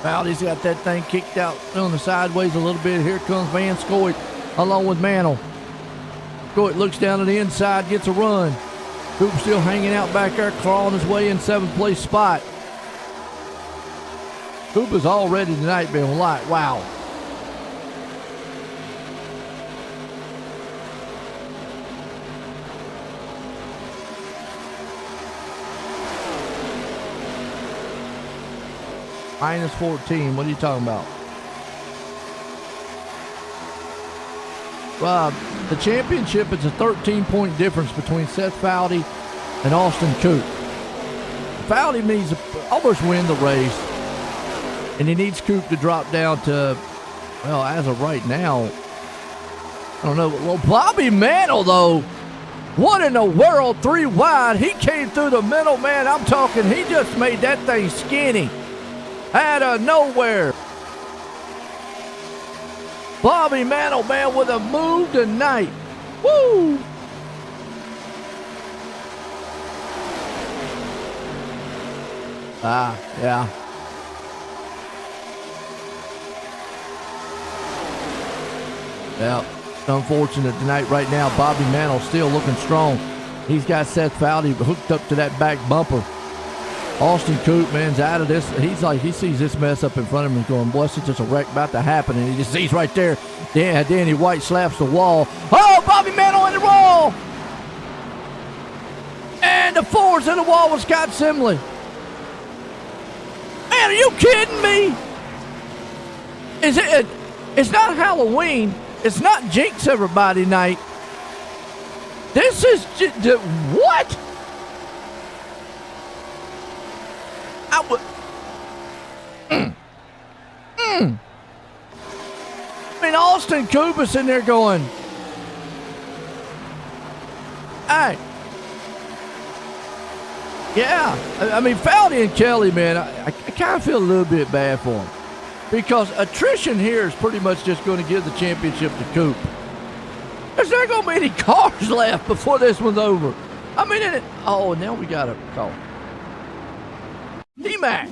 Spouty's got that thing kicked out on the sideways a little bit. Here comes Van Scoit along with Mantle. Scoit looks down to the inside, gets a run. Coop still hanging out back there, clawing his way in 7th place spot. Coop is already tonight been light. Wow. Minus 14. What are you talking about? The championship is a 13-point difference between Seth Spouty and Austin Coop. Spouty needs to almost win the race, and he needs Coop to drop down to, well, as of right now, I don't know. Well, Bobby Mantle, though, what in the world? 3 wide. He came through the middle, man. I'm talking, he just made that thing skinny. Out of nowhere. Bobby Mantle, man, with a move tonight. Woo! Yeah. Yeah, it's unfortunate tonight right now. Bobby Mantle still looking strong. He's got Seth Spouty hooked up to that back bumper. Austin Coop, man's out of this. He's like, he sees this mess up in front of him and going, boy, it's just a wreck about to happen. And he just sees right there, Danny White slaps the wall. Oh, Bobby Mantle in the wall. And the 4's in the wall with Scott Simley. Man, are you kidding me? It's not Halloween. It's not Jinx Everybody night. This is what? I mean, Austin Coop in there going, hey. Yeah. I mean, Fouty and Kelly, man, I kind of feel a little bit bad for them. Because attrition here is pretty much just going to give the championship to Coop. There's not going to be any cars left before this one's over. I mean, oh, now we got a call. D-Mac.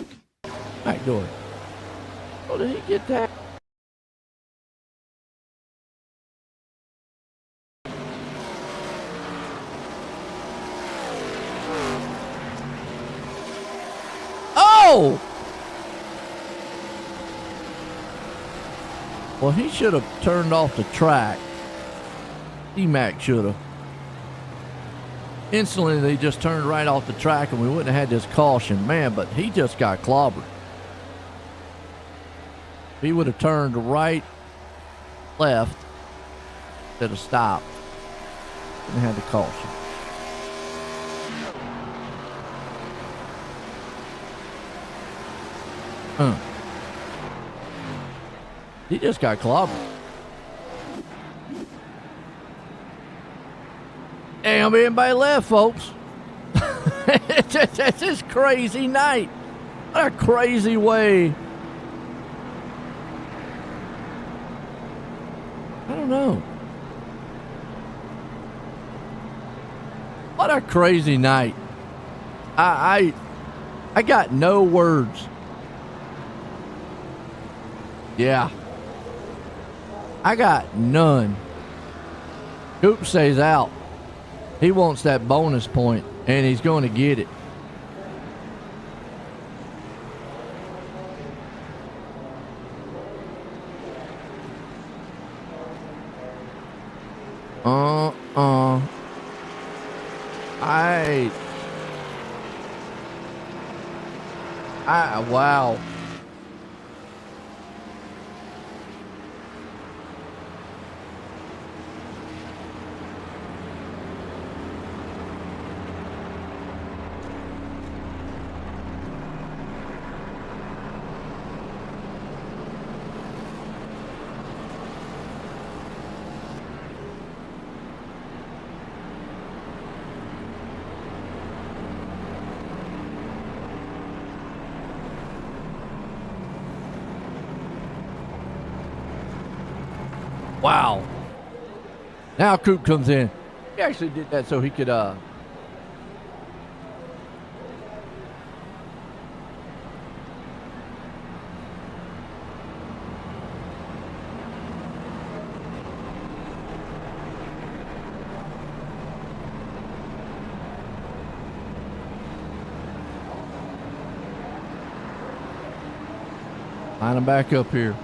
Back door. Oh, did he get that? Oh! Well, he should have turned off the track. D-Mac should have. Instantly, they just turned right off the track and we wouldn't have had this caution. Man, but he just got clobbered. If he would have turned right, left, instead of stopped, and had the caution. He just got clobbered. Damn, everybody left, folks. It's just crazy night. What a crazy way. I don't know. What a crazy night. I got no words. Yeah. I got none. Coop stays out. He wants that bonus point, and he's going to get it. Wow. Wow. Now Coop comes in. He actually did that so he could line him back up here.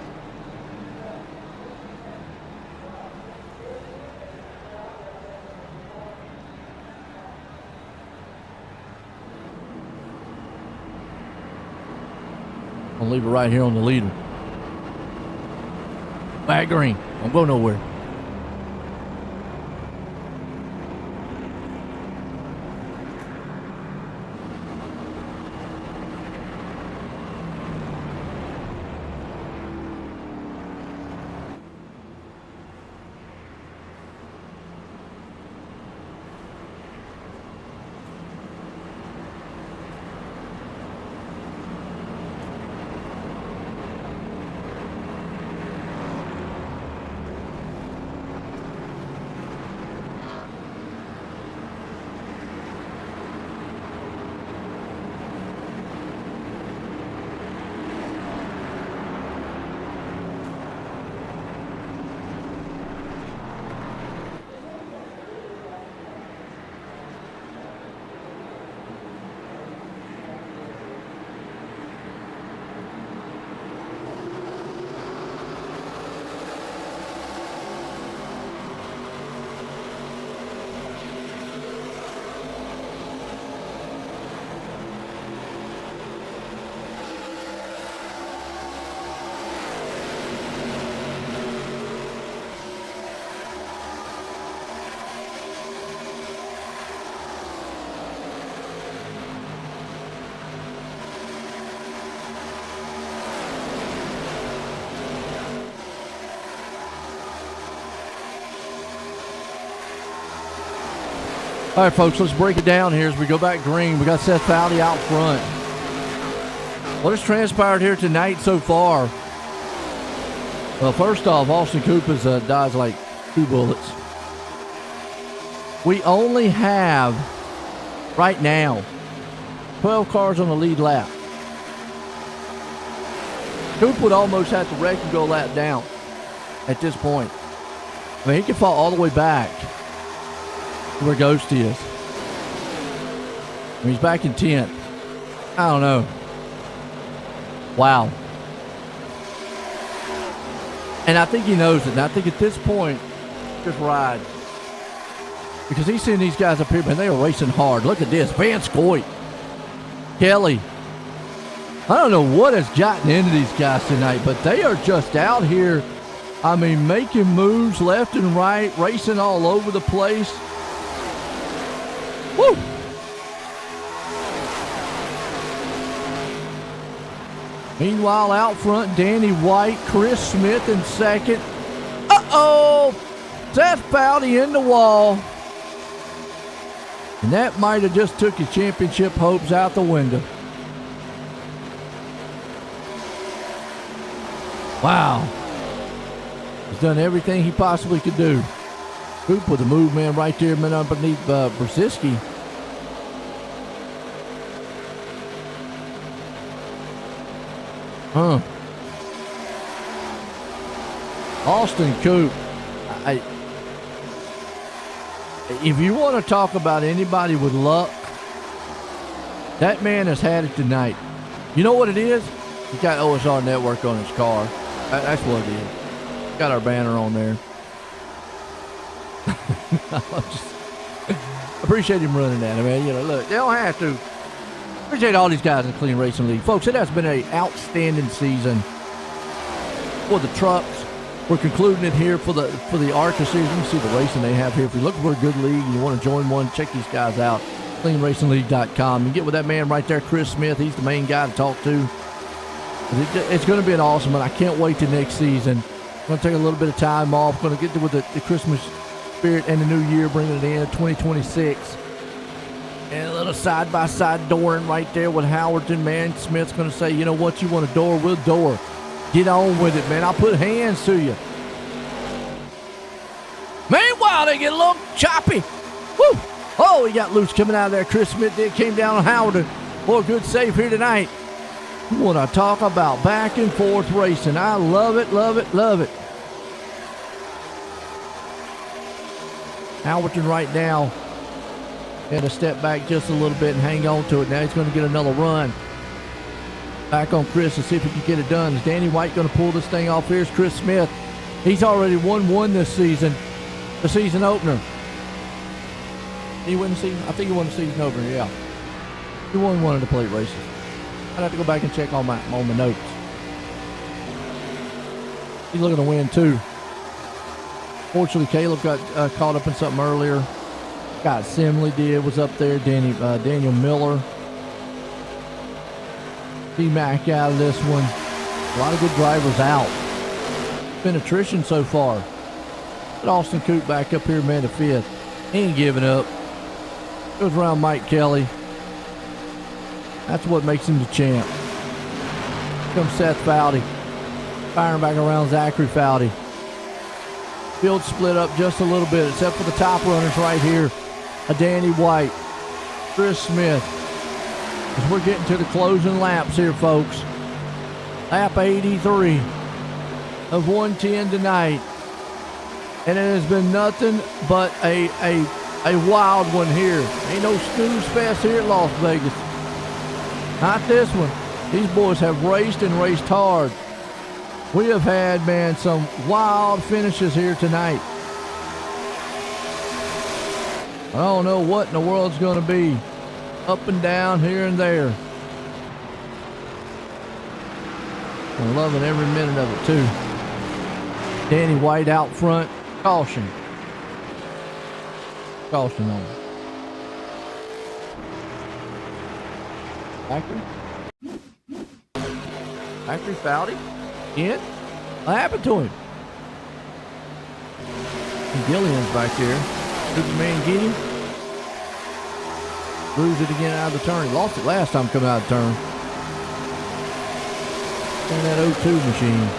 I'll leave it right here on the leader. Back green. Don't go nowhere. All right, folks, let's break it down here as we go back green. We got Seth Fowley out front. What has transpired here tonight so far? Well, first off, Austin Cooper's dodged like 2 bullets. We only have, right now, 12 cars on the lead lap. Coop would almost have to wreck and go a lap down at this point. I mean, he could fall all the way back where Ghost is. I mean, he's back in 10th. I don't know. Wow. And I think he knows it. And I think at this point, just ride. because he's seeing these guys up here, man. They are racing hard. Look at this. Van Scoit, Kelly. I don't know what has gotten into these guys tonight, but they are just out here. I mean, making moves left and right, racing all over the place. Woo! Meanwhile, out front, Danny White, Chris Smith in second. Uh-oh! Seth Foudy in the wall. And that might have just took his championship hopes out the window. Wow. He's done everything he possibly could do. Coop with a move, man, right there, man, underneath Brzezinski. Austin Coop. If you want to talk about anybody with luck, that man has had it tonight. You know what it is? He's got OSR Network on his car. That's what it is. Got our banner on there. Appreciate him running that. I mean, you know, look, they don't have to. Appreciate all these guys in the Clean Racing League. Folks, it has been an outstanding season for the trucks. We're concluding it here for the ARCA Series. You can see the racing they have here. If you're looking for a good league and you want to join one, check these guys out. CleanRacingLeague.com. You get with that man right there, Chris Smith. He's the main guy to talk to. It's going to be an awesome one. I can't wait till next season. I'm going to take a little bit of time off. Going to get with the Christmas spirit and the new year, bringing it in 2026. And a little side-by-side dooring right there with Howerton, man. Smith's going to say, you know what, you want a door, we'll door. Get on with it, man. I'll put hands to you. Meanwhile, they get a little choppy. Woo! Oh, he got loose coming out of there. Chris Smith came down on Howerton. Boy, good save here tonight. You want to talk about back and forth racing. I love it, love it, love it. Howerton right now had to step back just a little bit and hang on to it. Now he's going to get another run. Back on Chris to see if he can get it done. Is Danny White going to pull this thing off? Here's Chris Smith. He's already won one this season, the season opener. He won the season? I think he won the season opener, yeah. He won one of the plate races. I'd have to go back and check on my notes. He's looking to win too. Fortunately, Caleb got caught up in something earlier. Scott Simley was up there. Daniel Miller. T-Mac out of this one. A lot of good drivers out. It's been attrition so far. But Austin Coop back up here, man, to fifth. He ain't giving up. Goes around Mike Kelly. That's what makes him the champ. Here comes Seth Foudy. Firing back around Zachary Foudy. Field split up just a little bit, except for the top runners right here. A Danny White. Chris Smith. As we're getting to the closing laps here, folks. Lap 83 of 110 tonight. And it has been nothing but a wild one here. Ain't no snooze fest here at Las Vegas. Not this one. These boys have raced and raced hard. We have had, man, some wild finishes here tonight. I don't know what in the world's going to be. Up and down, here and there. I'm loving every minute of it, too. Danny White out front. Caution. Caution on him. Factory Foudy. In. What happened to him? And Gillian's back there. Did the man get him? Lose it again out of the turn. He lost it last time coming out of the turn. And that 0-2 machine.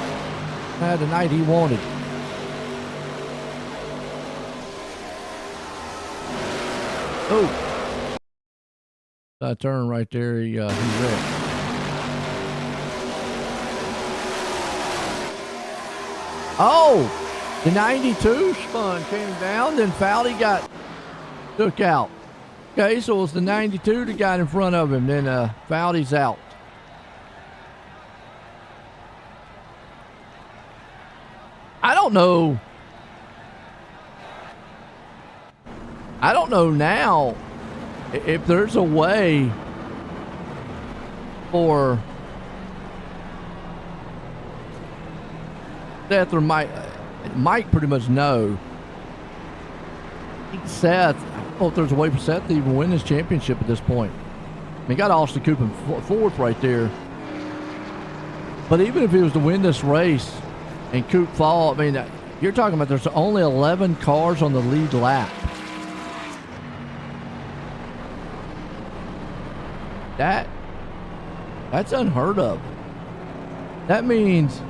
Had the night he wanted. Oh. That turn right there, he wrecked. Oh! The 92 spun, came down, then Foudy got took out. Okay, so it was the 92 that got in front of him. Then Foudy's out. I don't know. I don't know now if there's a way for Seth or Mike. Mike pretty much know. Seth, I don't know if there's a way for Seth to even win this championship at this point. I mean, he got Austin Coop in fourth right there. But even if he was to win this race and Coop fall, I mean, you're talking about there's only 11 cars on the lead lap. That's unheard of. That means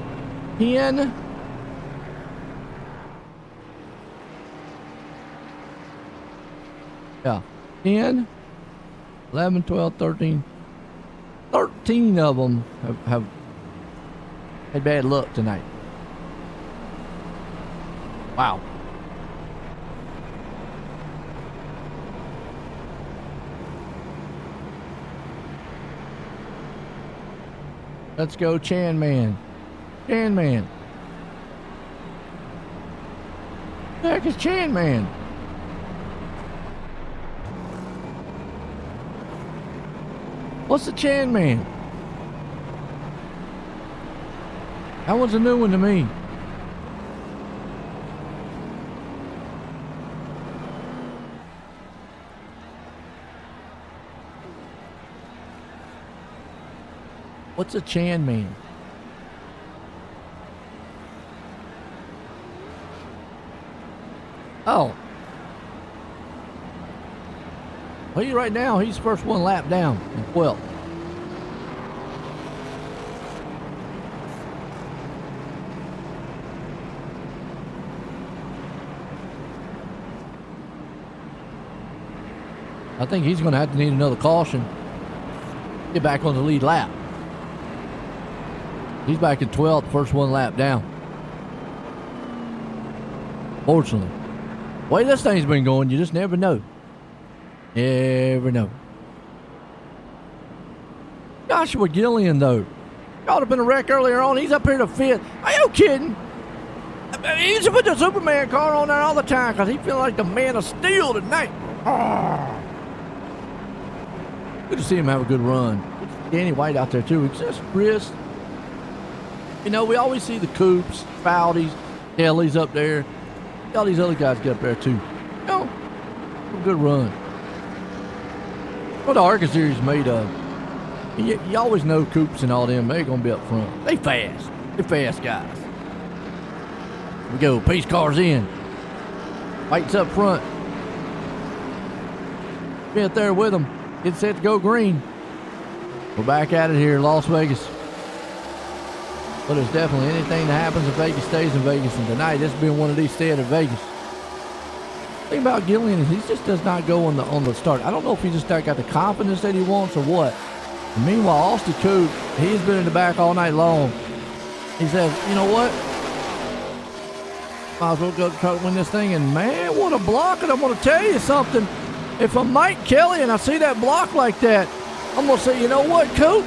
10. Yeah, 10, 11, 12, 13. 13 of them have had bad luck tonight. Wow. Let's go, Chan Man. Chan Man. The heck is Chan Man? What's the Chan Man? That one's a new one to me. What's a Chan Man? Oh. Well, you right now, he's first one lap down in 12th. I think he's going to have to need another caution. Get back on the lead lap. He's back in 12th, first one lap down. Fortunately. The way this thing's been going, you just never know. Never know. Joshua Gillian, though. Caught up in a wreck earlier on. He's up here to fifth. Are you kidding? He's put the Superman car on there all the time because he feels like the man of steel tonight. Good to see him have a good run. Danny White out there, too. He's just Chris. You know, we always see the Coops, Foudies, Kellys up there. All these other guys get up there, too. You know, a good run. What the ARCA Series made of. You always know Coops and all them, they're going to be up front. They fast. They're fast guys. Here we go. Pace cars in. White's up front. Be up there with them. Get set to go green. We're back at it here in Las Vegas. But there's definitely anything that happens in Vegas stays in Vegas. And tonight, this has been one of these stay out of Vegas. The thing about Gillian is he just does not go on the start. I don't know if he just got the confidence that he wants or what. And meanwhile, Austin Coop, he's been in the back all night long. He says, you know what? Might as well go try to win this thing. And man, what a block. And I'm going to tell you something. If I'm Mike Kelly and I see that block like that, I'm going to say, you know what, Coop?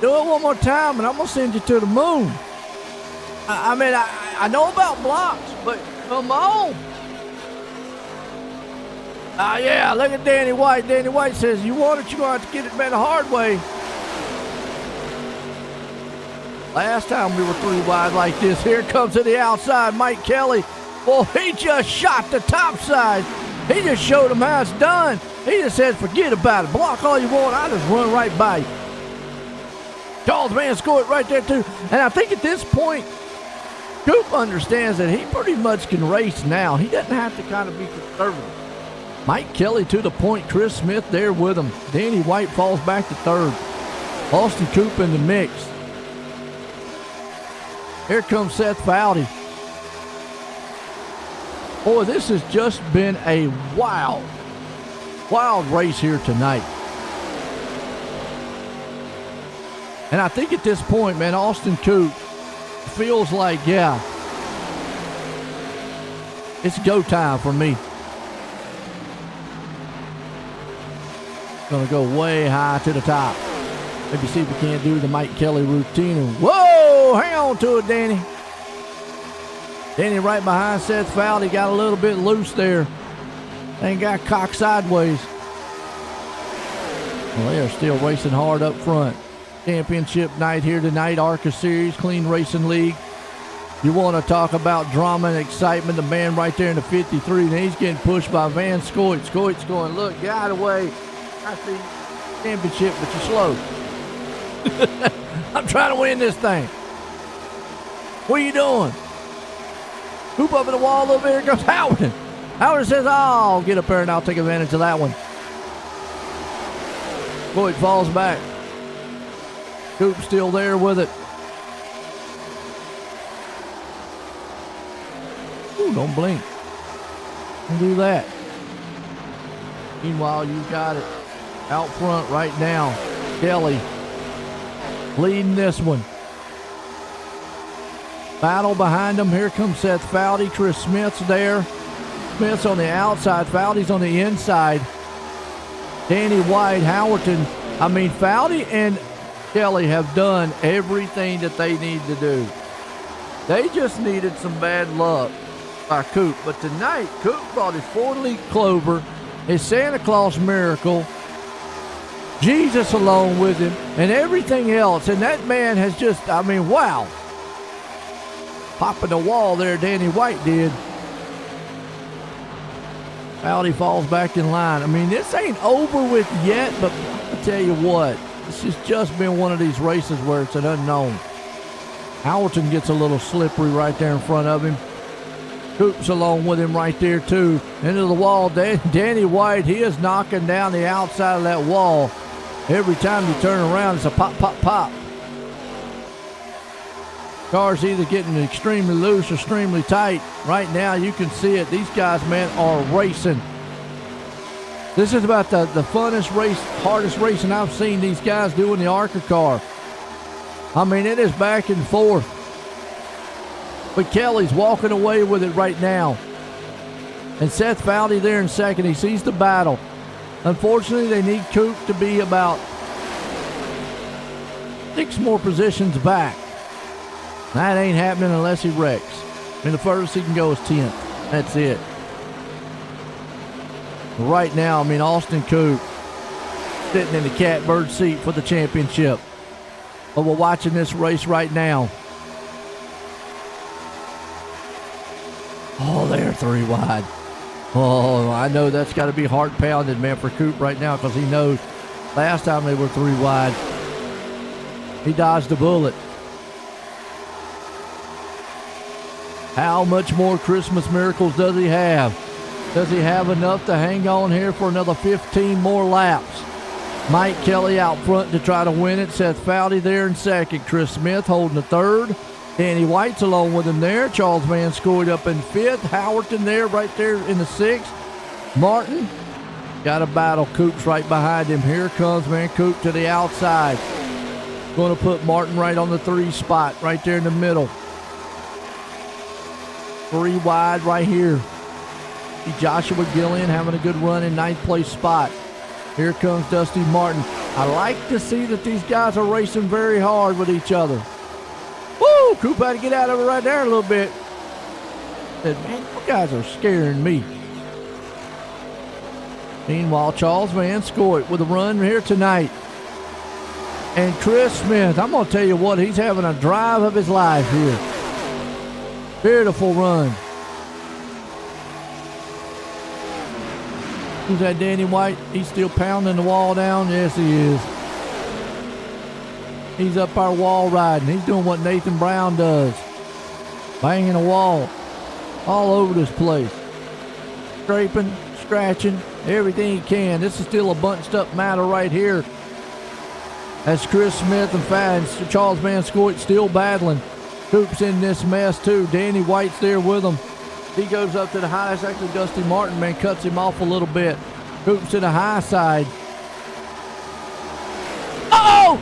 Do it one more time, and I'm going to send you to the moon. I mean, I know about blocks, but come on. Yeah, look at Danny White. Danny White says, you want it, you're going to have to get it, man, the hard way. Last time we were 3 wide like this, here comes to the outside, Mike Kelly. Well, he just shot the top side. He just showed them how it's done. He just said, forget about it. Block all you want. I just run right by you. Charles Van scored right there, too. And I think at this point, Coop understands that he pretty much can race now. He doesn't have to kind of be conservative. Mike Kelly to the point. Chris Smith there with him. Danny White falls back to third. Austin Coop in the mix. Here comes Seth Foudy. Boy, this has just been a wild race here tonight. And I think at this point, man, Austin Coop feels like, yeah, it's go time for me. Gonna go way high to the top. Maybe see if we can't do the Mike Kelly routine. And whoa, hang on to it, Danny. Danny right behind Seth Foudy, got a little bit loose there. They got cocked sideways. Well, they are still racing hard up front. Championship night here tonight, ARCA Series Clean Racing League. You want to talk about drama and excitement, the man right there in the 53, and he's getting pushed by Van Scoit. Scoit's going, look, get out of the way. I see championship, but you're slow. I'm trying to win this thing. What are you doing? Hoop up in the wall over here comes Howard. Howard says, oh, I'll get up there and I'll take advantage of that one. Scoit falls back. Coop's still there with it. Ooh, don't blink. Don't do that. Meanwhile, you got it out front right now. Kelly leading this one. Battle behind him. Here comes Seth Foudy. Chris Smith's there. Smith's on the outside. Foudy's on the inside. Danny White, Howerton. I mean, Foudy and Kelly have done everything that they need to do. They just needed some bad luck by Coop. But tonight, Coop brought his 4-leaf clover, his Santa Claus miracle, Jesus along with him, and everything else. And that man has just, I mean, wow. Popping the wall there, Danny White did. Foudy falls back in line. I mean, this ain't over with yet, but I'll tell you what, this has just been one of these races where it's an unknown. Howerton gets a little slippery right there in front of him. Coop's along with him right there, too. Into the wall, Danny White, he is knocking down the outside of that wall. Every time you turn around, it's a pop, pop, pop. Car's either getting extremely loose or extremely tight. Right now, you can see it. These guys, man, are racing. This is about the funnest race, hardest racing I've seen these guys do in the ARCA car. I mean, it is back and forth. But Kelly's walking away with it right now. And Seth Foudy there in second. He sees the battle. Unfortunately, they need Coop to be about 6 more positions back. That ain't happening unless he wrecks. I mean, the furthest he can go is 10th. That's it. Right now, I mean, Austin Coop sitting in the catbird seat for the championship. But we're watching this race right now. Oh, they're 3 wide. Oh, I know that's got to be heart pounded, man, for Coop right now, because he knows last time they were 3 wide, he dodged a bullet. How much more Christmas miracles does he have? Does he have enough to hang on here for another 15 more laps? Mike Kelly out front to try to win it. Seth Foudy there in second. Chris Smith holding the third. Danny White's along with him there. Charles Van Scoit up in fifth. Howerton there, right there in the sixth. Martin got a battle. Coop's right behind him. Here comes, man, Coop to the outside. Going to put Martin right on the 3 spot, right there in the middle. 3 wide right here. See Joshua Gillian having a good run in 9th place spot. Here comes Dusty Martin. I like to see that these guys are racing very hard with each other. Woo! Coop had to get out of it right there a little bit. Said, man, you guys are scaring me. Meanwhile, Charles Van Scoit with a run here tonight. And Chris Smith, I'm going to tell you what, he's having a drive of his life here. Beautiful run. Who's that, Danny White? He's still pounding the wall down. Yes, he is. He's up our wall riding. He's doing what Nathan Brown does. Banging the wall all over this place. Scraping, scratching, everything he can. This is still a bunched up matter right here. That's Chris Smith and Charles Van Scoit still battling. Coop's in this mess too. Danny White's there with him. He goes up to the high. It's actually Dusty Martin, man, cuts him off a little bit. Coop's to the high side. Uh-oh!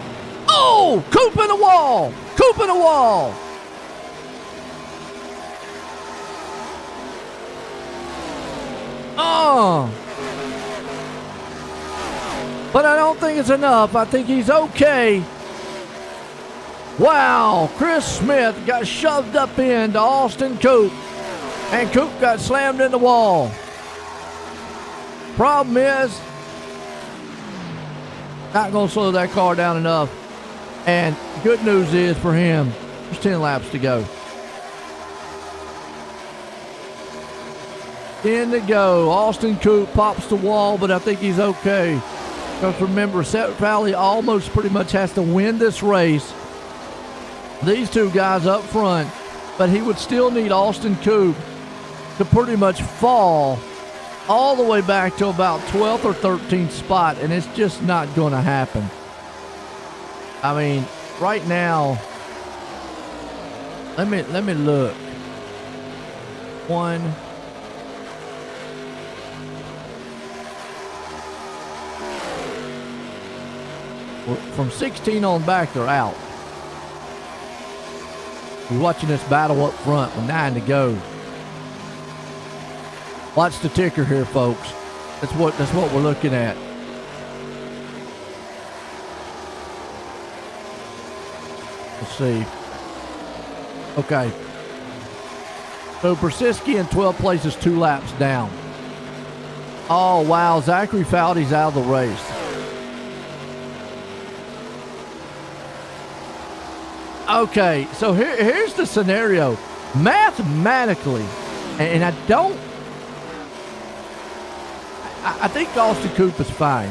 Oh! Coop in the wall! Coop in the wall! Oh! But I don't think it's enough. I think he's okay. Wow, Chris Smith got shoved up into Austin Coop, and Coop got slammed in the wall. Problem is, not going to slow that car down enough. And good news is for him, there's 10 laps to go. 10 to go. Austin Coop pops the wall, but I think he's okay. Because remember, Seth Valley almost pretty much has to win this race. These two guys up front, but he would still need Austin Coop to pretty much fall all the way back to about 12th or 13th spot, and it's just not going to happen. I mean, right now, let me look. One. From 16 on back, they're out. You're watching this battle up front with 9 to go. Watch the ticker here, folks. That's what we're looking at. Let's see. Okay. So Brzezinski in 12th place is 2 laps down. Oh, wow. Zachary Foudy's out of the race. Okay, so here's the scenario. Mathematically, and I think Austin Coop is fine.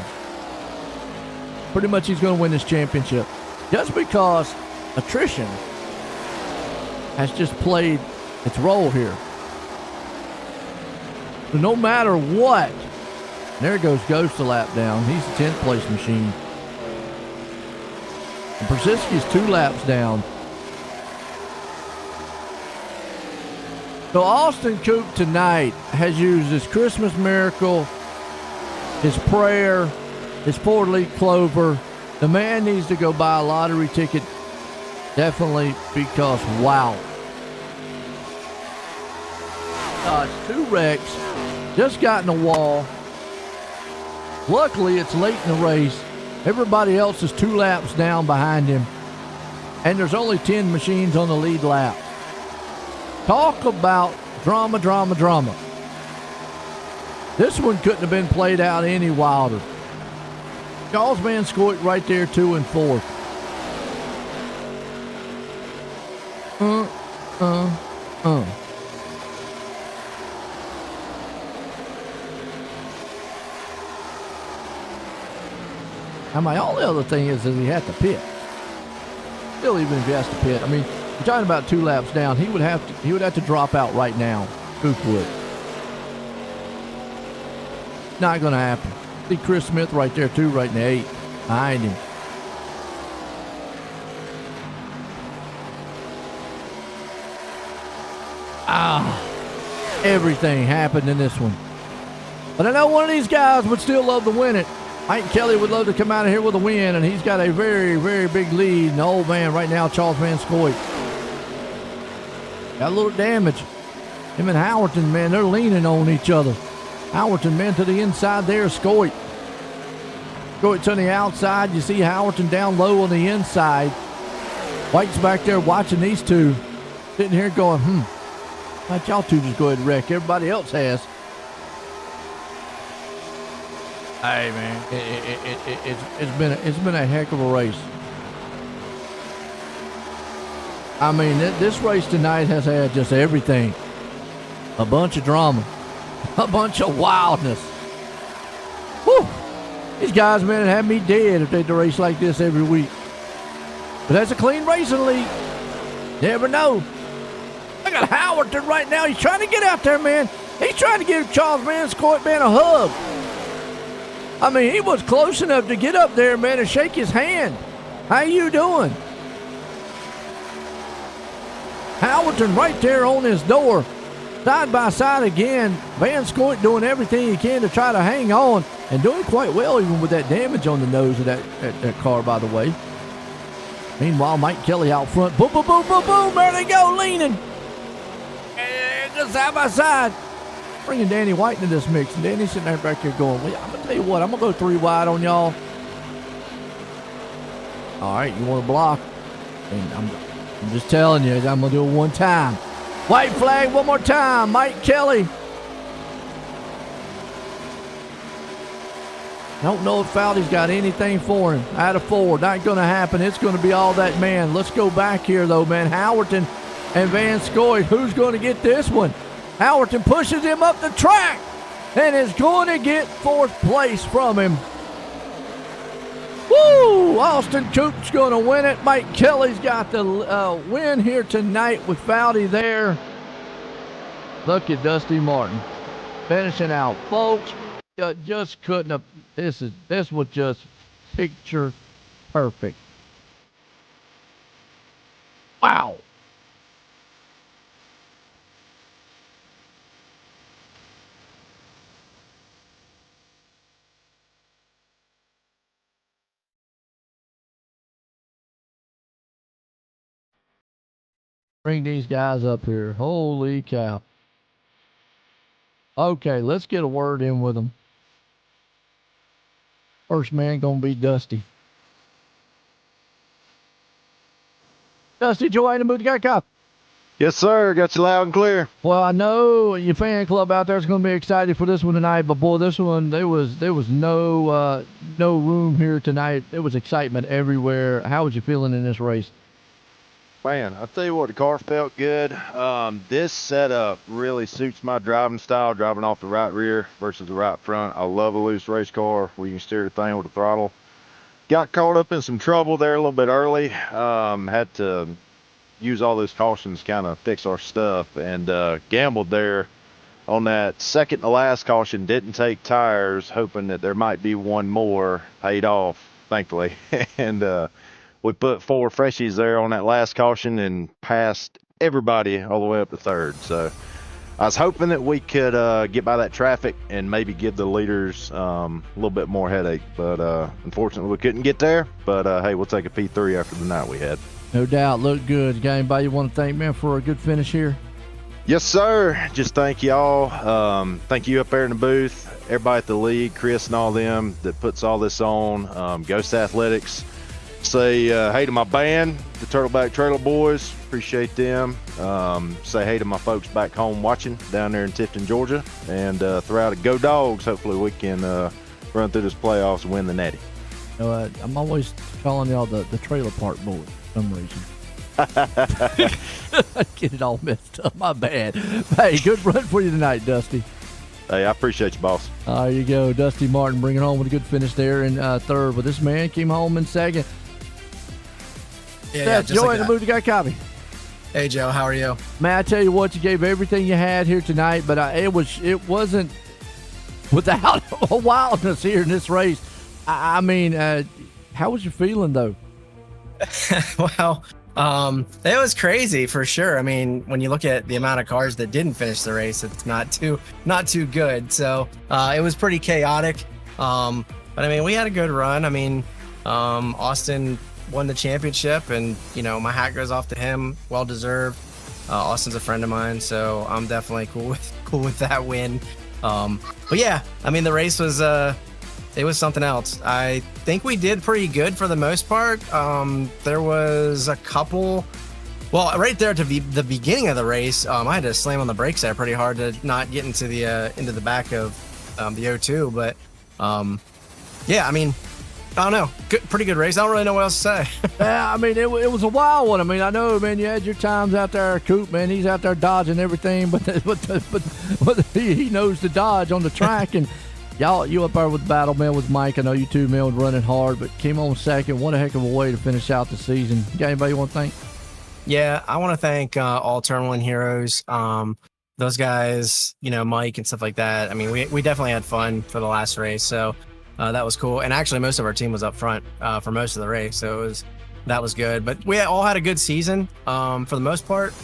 Pretty much he's going to win this championship. Just because attrition has just played its role here. So no matter what, there goes Ghost a lap down. He's a 10th place machine. And Brzezinski's 2 laps down. So Austin Coop tonight has used his Christmas miracle, his prayer, his 4-leaf clover. The man needs to go buy a lottery ticket. Definitely, because wow. It's 2 wrecks. Just got in the wall. Luckily, it's late in the race. Everybody else is 2 laps down behind him. And there's only 10 machines on the lead lap. Talk about drama. This one couldn't have been played out any wilder. Charles Van Scoit right there, 2 and 4. Now, my only other thing is he had to pit. Still, even if he has to pit, I mean, you're talking about 2 laps down. He would have to drop out right now. Coop would. Not going to happen. See Chris Smith right there too, right in the 8 behind him. Everything happened in this one. But I know one of these guys would still love to win it. Mike Kelly would love to come out of here with a win, and he's got a very, very big lead. And the old man right now, Charles Van Scoit, got a little damage. Him and Howerton, man, they're leaning on each other. Howerton, man, to the inside there, Scoit. Scoit's on the outside. You see Howerton down low on the inside. White's back there watching these two. Sitting here going, why'd y'all two just go ahead and wreck? Everybody else has. Hey, man, it's been a heck of a race. I mean, this race tonight has had just everything. A bunch of drama. A bunch of wildness. Whew. These guys, man, would have me dead if they had a race like this every week. But that's a clean racing league. Never know. I got Howerton right now. He's trying to get out there, man. He's trying to give Charles Van Scoit, man, a hug. I mean, he was close enough to get up there, man, and shake his hand. How you doing? Howerton right there on his door. Side by side again. Van Scoit doing everything he can to try to hang on. And doing quite well even with that damage on the nose of that car, by the way. Meanwhile, Mike Kelly out front. Boom, boom, boom, boom, boom. There they go, leaning. And just side by side. Bringing Danny White into this mix. And Danny's sitting there back here going, well, I'm going to tell you what, I'm going to go 3 wide on y'all. All right, you want to block? And I'm just telling you, I'm going to do it one time. White flag one more time. Mike Kelly. Don't know if Fowdy's got anything for him. Out of 4, not going to happen. It's going to be all that man. Let's go back here, though, man. Howerton and Van Scoy, who's going to get this one? Howerton pushes him up the track and is going to get 4th place from him. Woo! Austin Coop's going to win it. Mike Kelly's got the win here tonight with Fowdy there. Look at Dusty Martin finishing out, folks. Just couldn't have. This was just picture perfect. Wow. Bring these guys up here. Holy cow. Okay, let's get a word in with them. First man gonna be Dusty. Dusty, join the Moody Cop. Yes, sir. Got you loud and clear. Well, I know your fan club out there is going to be excited for this one tonight, but boy, this one there was no room here tonight. There was excitement everywhere. How was you feeling in this race? Man, I'll tell you what, the car felt good. This setup really suits my driving style, driving off the right rear versus the right front. I love a loose race car where you can steer the thing with the throttle. Got caught up in some trouble there a little bit early. Had to use all those cautions, kind of fix our stuff, and gambled there on that second to last caution. Didn't take tires, hoping that there might be one more. Paid off, thankfully. And we put 4 freshies there on that last caution and passed everybody all the way up to 3rd. So I was hoping that we could get by that traffic and maybe give the leaders a little bit more headache. But unfortunately, we couldn't get there. But hey, we'll take a P3 after the night we had. No doubt, looked good. You got anybody you want to thank, man, for a good finish here? Yes, sir. Just thank y'all. Thank you up there in the booth, everybody at the league, Chris and all them that puts all this on. Ghost Athletics. Say hey to my band, the Turtleback Trailer Boys. Appreciate them. Say hey to my folks back home watching down there in Tifton, Georgia. And throughout it, go Dogs. Hopefully we can run through this playoffs and win the Natty. You know, I'm always calling y'all the Trailer Park Boys for some reason. I get it all messed up. My bad. Hey, good run for you tonight, Dusty. Hey, I appreciate you, boss. There you go. Dusty Martin bringing home with a good finish there in 3rd. But this man came home in 2nd. Yeah, Seth, join the Moody Guy Copy. Hey, Joe, how are you? Man, I tell you what, you gave everything you had here tonight, but it wasn't without a wildness here in this race. I mean, how was you feeling though? Well, it was crazy for sure. I mean, when you look at the amount of cars that didn't finish the race, it's not too good. So it was pretty chaotic. But I mean, we had a good run. I mean, Austin won the championship, and you know, my hat goes off to him. Well deserved. Austin's a friend of mine, so I'm definitely cool with that win. But yeah, I mean, the race was it was something else. I think we did pretty good for the most part. There was a couple. Well, right there to the beginning of the race, I had to slam on the brakes there pretty hard to not get into the back of the O2. But yeah, I mean, I don't know. Pretty good race. I don't really know what else to say. Yeah, I mean, it was a wild one. I mean, I know, man, you had your times out there. Coop, man, he's out there dodging everything, but he knows to dodge on the track. And you up there with the battle, man, with Mike. I know you two, man, was running hard, but came on 2nd. What a heck of a way to finish out the season. You got anybody you want to thank? Yeah, I want to thank all Turn 1 heroes. Those guys, you know, Mike and stuff like that. I mean, we definitely had fun for the last race, so that was cool. And actually, most of our team was up front for most of the race, so that was good. But we all had a good season for the most part.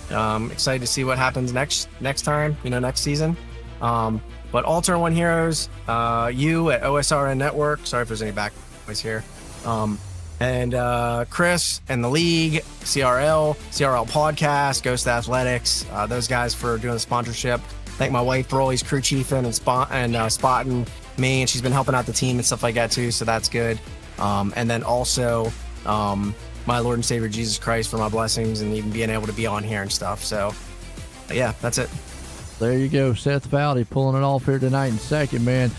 Excited to see what happens next time, you know, next season. But all Turn 1 heroes, you at OSRN Network. Sorry if there's any back noise here. And Chris and the league, CRL Podcast, Ghost Athletics, those guys for doing the sponsorship. Thank my wife for always crew chiefing and spotting me, and she's been helping out the team and stuff like that too, so that's good. And then also my Lord and Savior Jesus Christ for my blessings and even being able to be on here and stuff. So yeah, that's it. There you go, Seth Fowdy pulling it off here tonight in 2nd, man.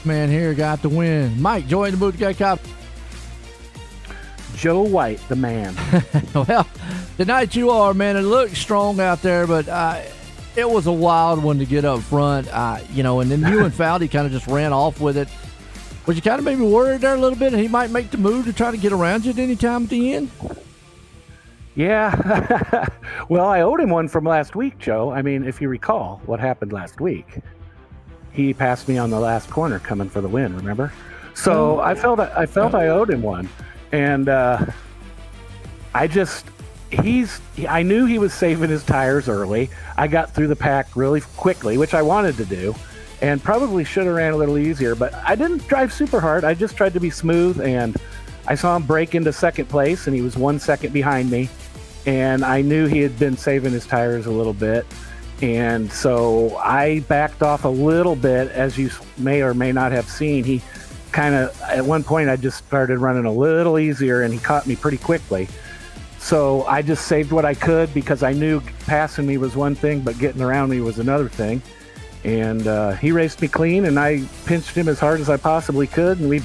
man here got the win. Mike, join the booth, got cop. Joe White, the man. Well, tonight you are, man. It looked strong out there, but it was a wild one to get up front, and then you and Foudy kind of just ran off with it. Was you kind of maybe worried there a little bit? He might make the move to try to get around you at any time at the end? Yeah. Well, I owed him one from last week, Joe. I mean, if you recall what happened last week, he passed me on the last corner coming for the win, remember? So I felt I owed him one. And I knew he was saving his tires early. I got through the pack really quickly, which I wanted to do, and probably should have ran a little easier, but I didn't drive super hard. I just tried to be smooth, and I saw him break into second place, and he was 1 second behind me, and I knew he had been saving his tires a little bit, and so I backed off a little bit, as you may or may not have seen. He kind of, at one point, I just started running a little easier, and he caught me pretty quickly. So I just saved what I could, because I knew passing me was one thing, but getting around me was another thing. And he raced me clean, and I pinched him as hard as I possibly could, and we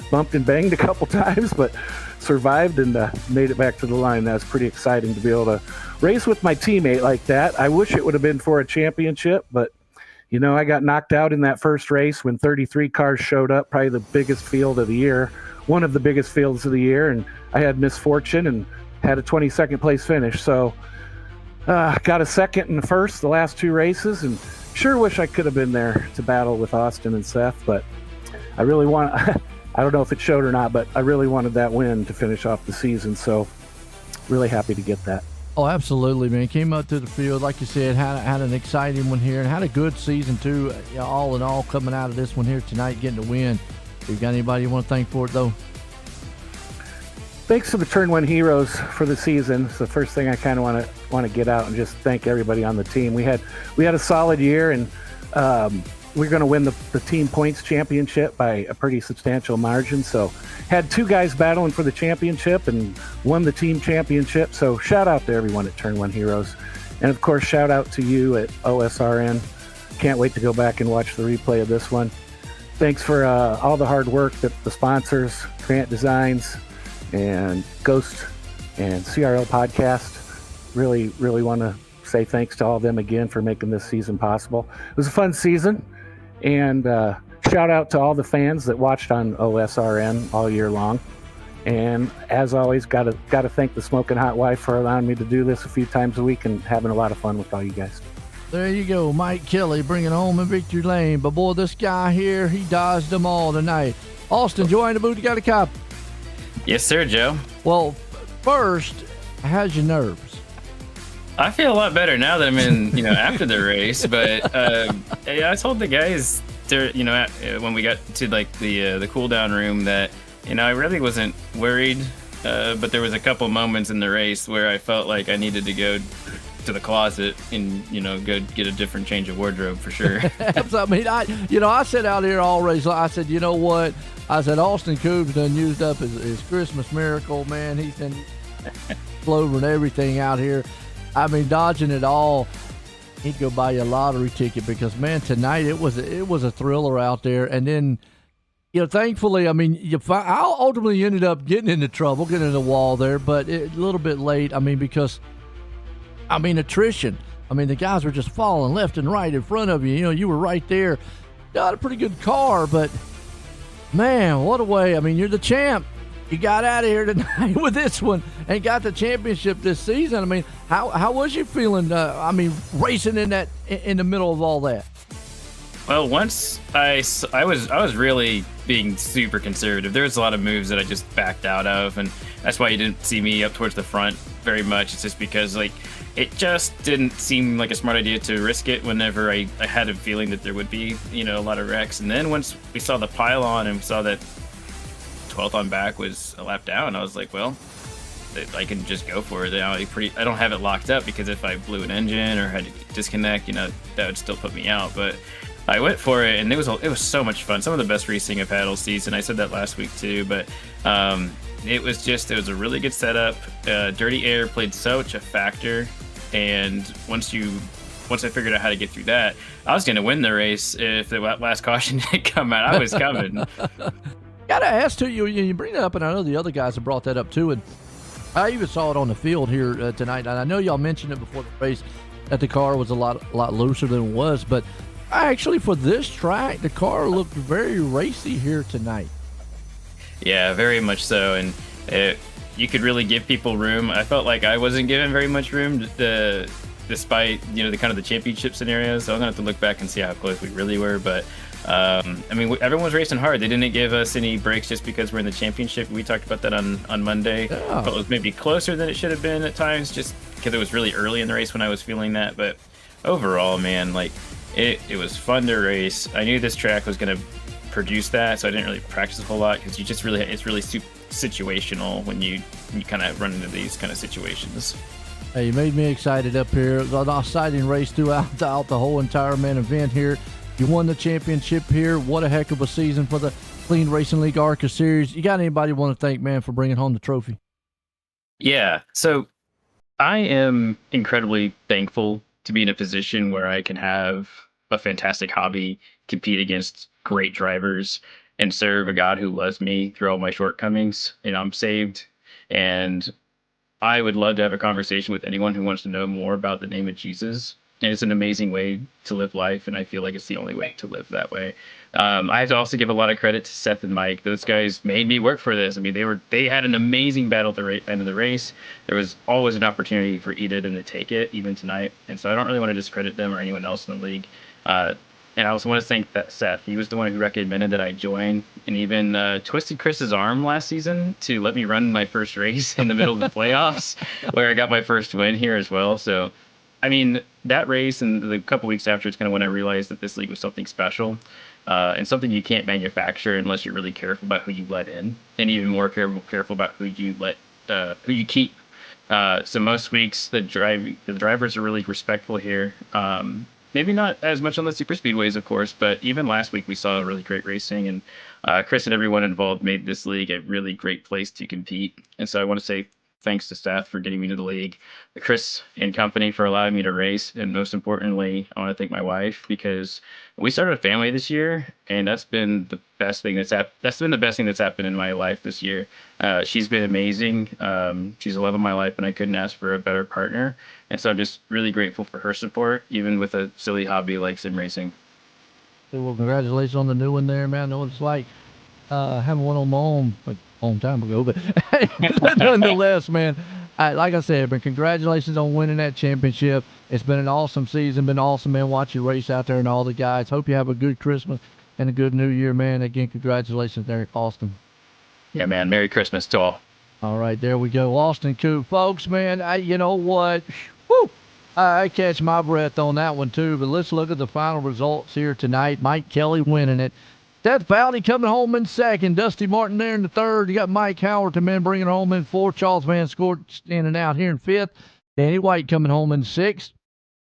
bumped and banged a couple times, but survived and made it back to the line. That was pretty exciting to be able to race with my teammate like that. I wish it would have been for a championship, but I got knocked out in that first race when 33 cars showed up, probably the biggest field of the year, one of the biggest fields of the year, and I had misfortune and had a 22nd place finish. So got a second and a first the last two races, and sure wish I could have been there to battle with Austin and Seth, but I really want I don't know if it showed or not, but I really wanted that win to finish off the season, so really happy to get that. Oh, absolutely, man. Came up to the field, like you said, had an exciting one here, and had a good season, too, all in all, coming out of this one here tonight, getting the win. You got anybody you want to thank for it, though? Thanks to the Turn 1 heroes for the season. It's the first thing I kind of want to get out and just thank everybody on the team. We had a solid year, and we're going to win the team points championship by a pretty substantial margin. So had two guys battling for the championship and won the team championship. So shout out to everyone at Turn 1 Heroes. And of course, shout out to you at OSRN. Can't wait to go back and watch the replay of this one. Thanks for all the hard work that the sponsors, Grant Designs and Ghost and CRL Podcast. Really, really want to say thanks to all of them again for making this season possible. It was a fun season. And shout out to all the fans that watched on OSRN all year long. And as always, got to thank the Smoking Hot Wife for allowing me to do this a few times a week and having a lot of fun with all you guys. There you go, Mike Kelly bringing home in victory lane. But boy, this guy here, he dodged them all tonight. Austin, join the booth. You got a cop. Yes, sir, Joe. Well, first, how's your nerves? I feel a lot better now that I'm in, after the race. But I told the guys there, when we got to like the cool down room that, I really wasn't worried. But there was a couple moments in the race where I felt like I needed to go to the closet and, go get a different change of wardrobe for sure. I mean, I said out here all race, I said, you know what? I said, Austin Coob's done used up his Christmas miracle, man. He's done clovering everything out here. I mean, dodging it all. He'd go buy you a lottery ticket because, man, tonight it was a thriller out there. And then, thankfully, I mean, I ultimately ended up getting into trouble, getting in the wall there, but a little bit late. I mean, because, attrition. I mean, the guys were just falling left and right in front of you. You were right there. Got a pretty good car, but, man, what a way. I mean, you're the champ. You got out of here tonight with this one and got the championship this season. I mean, how was you feeling? Racing in the middle of all that. Well, once I was really being super conservative. There was a lot of moves that I just backed out of, and that's why you didn't see me up towards the front very much. It's just because it just didn't seem like a smart idea to risk it whenever I had a feeling that there would be a lot of wrecks. And then once we saw the pylon and we saw that 12th on back was a lap down, I was like, well, I can just go for it. I don't have it locked up because if I blew an engine or had to disconnect, that would still put me out. But I went for it, and it was so much fun. Some of the best racing I've had all season. I said that last week too, but it was a really good setup. Dirty air played such a factor, and once you once I figured out how to get through that, I was going to win the race if the last caution didn't come out. I was coming. Gotta ask too, you bring that up, and I know the other guys have brought that up too, and I even saw it on the field here tonight, and I know y'all mentioned it before the race that the car was a lot looser than it was, but actually for this track, the car looked very racy here tonight. Yeah, very much so, and you could really give people room. I felt like I wasn't given very much room, despite the kind of the championship scenarios. So I'm gonna have to look back and see how close we really were. But I mean, everyone was racing hard. They didn't give us any breaks just because we're in the championship. We talked about that on Monday. Yeah. But it was maybe closer than it should have been at times, just because it was really early in the race when I was feeling that. But overall, man, like it was fun to race. I knew this track was gonna produce that, so I didn't really practice a whole lot because it's really situational when you kind of run into these kind of situations. Hey, you made me excited up here. It was an exciting race throughout the whole entire main event here. You won the championship here. What a heck of a season for the Clean Racing League ARCA Series. You got anybody want to thank, man, for bringing home the trophy? Yeah, so I am incredibly thankful to be in a position where I can have a fantastic hobby, compete against great drivers, and serve a God who loves me through all my shortcomings. I'm saved, and I would love to have a conversation with anyone who wants to know more about the name of Jesus. And it's an amazing way to live life, and I feel like it's the only way to live that way. I have to also give a lot of credit to Seth and Mike. Those guys made me work for this. I mean, they had an amazing battle at the end of the race. There was always an opportunity for either of them to take it, even tonight. And so I don't really want to discredit them or anyone else in the league. And I also want to thank Seth. He was the one who recommended that I join, and even twisted Chris's arm last season to let me run my first race in the middle of the playoffs, where I got my first win here as well. So, I mean, that race and the couple weeks after, it's kind of when I realized that this league was something special, and something you can't manufacture unless you're really careful about who you let in, and even more careful about who you keep. So most weeks the drivers are really respectful here. Maybe not as much on the super speedways, of course, but even last week we saw really great racing, and Chris and everyone involved made this league a really great place to compete. And so I want to say thanks to Seth for getting me to the league, Chris and company for allowing me to race, and most importantly, I want to thank my wife, because we started a family this year, and that's been the best thing that's happened in my life this year. She's been amazing. She's the love of my life, and I couldn't ask for a better partner. And so I'm just really grateful for her support, even with a silly hobby like sim racing. Well, congratulations on the new one there, man. I know what it's like having one on my own a long time ago, but nonetheless, man, like I said, but congratulations on winning that championship. It's been an awesome season, been awesome, man. Watch you race out there and all the guys. Hope you have a good Christmas and a good New Year, man. Again, congratulations there, Austin. Yeah, man. Merry Christmas to all. All right, there we go. Austin Coop, folks, man, you know what? Woo! I catch my breath on that one, too. But let's look at the final results here tonight. Mike Kelly winning it. Seth Foudy coming home in second. Dusty Martin there in the third. You got Mike Howard, the man, bringing it home in fourth. Charles Van Scoort standing out here in fifth. Danny White coming home in sixth.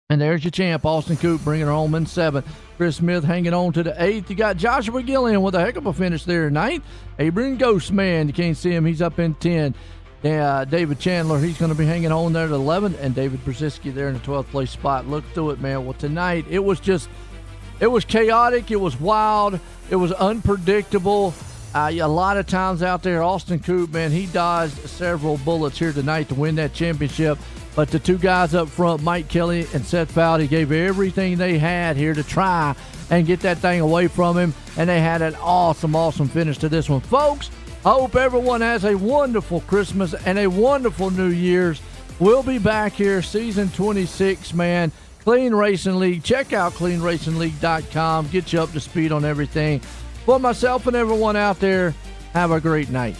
And there's your champ, Austin Coop, bringing it home in seventh. Chris Smith hanging on to the eighth. You got Joshua Gillian with a heck of a finish there in ninth. Abraham Ghostman, you can't see him. He's up in 10. David Chandler, he's going to be hanging on there to 11th. And David Brzezinski there in the 12th place spot. Look through it, man. Well, tonight, it was chaotic. It was wild. It was unpredictable. A lot of times out there, Austin Coop, man, he dodged several bullets here tonight to win that championship. But the two guys up front, Mike Kelly and Seth Foudy, gave everything they had here to try and get that thing away from him. And they had an awesome, awesome finish to this one. Folks, I hope everyone has a wonderful Christmas and a wonderful New Year's. We'll be back here, season 26, man. Clean Racing League. Check out cleanracingleague.com. Get you up to speed on everything. For myself and everyone out there, have a great night.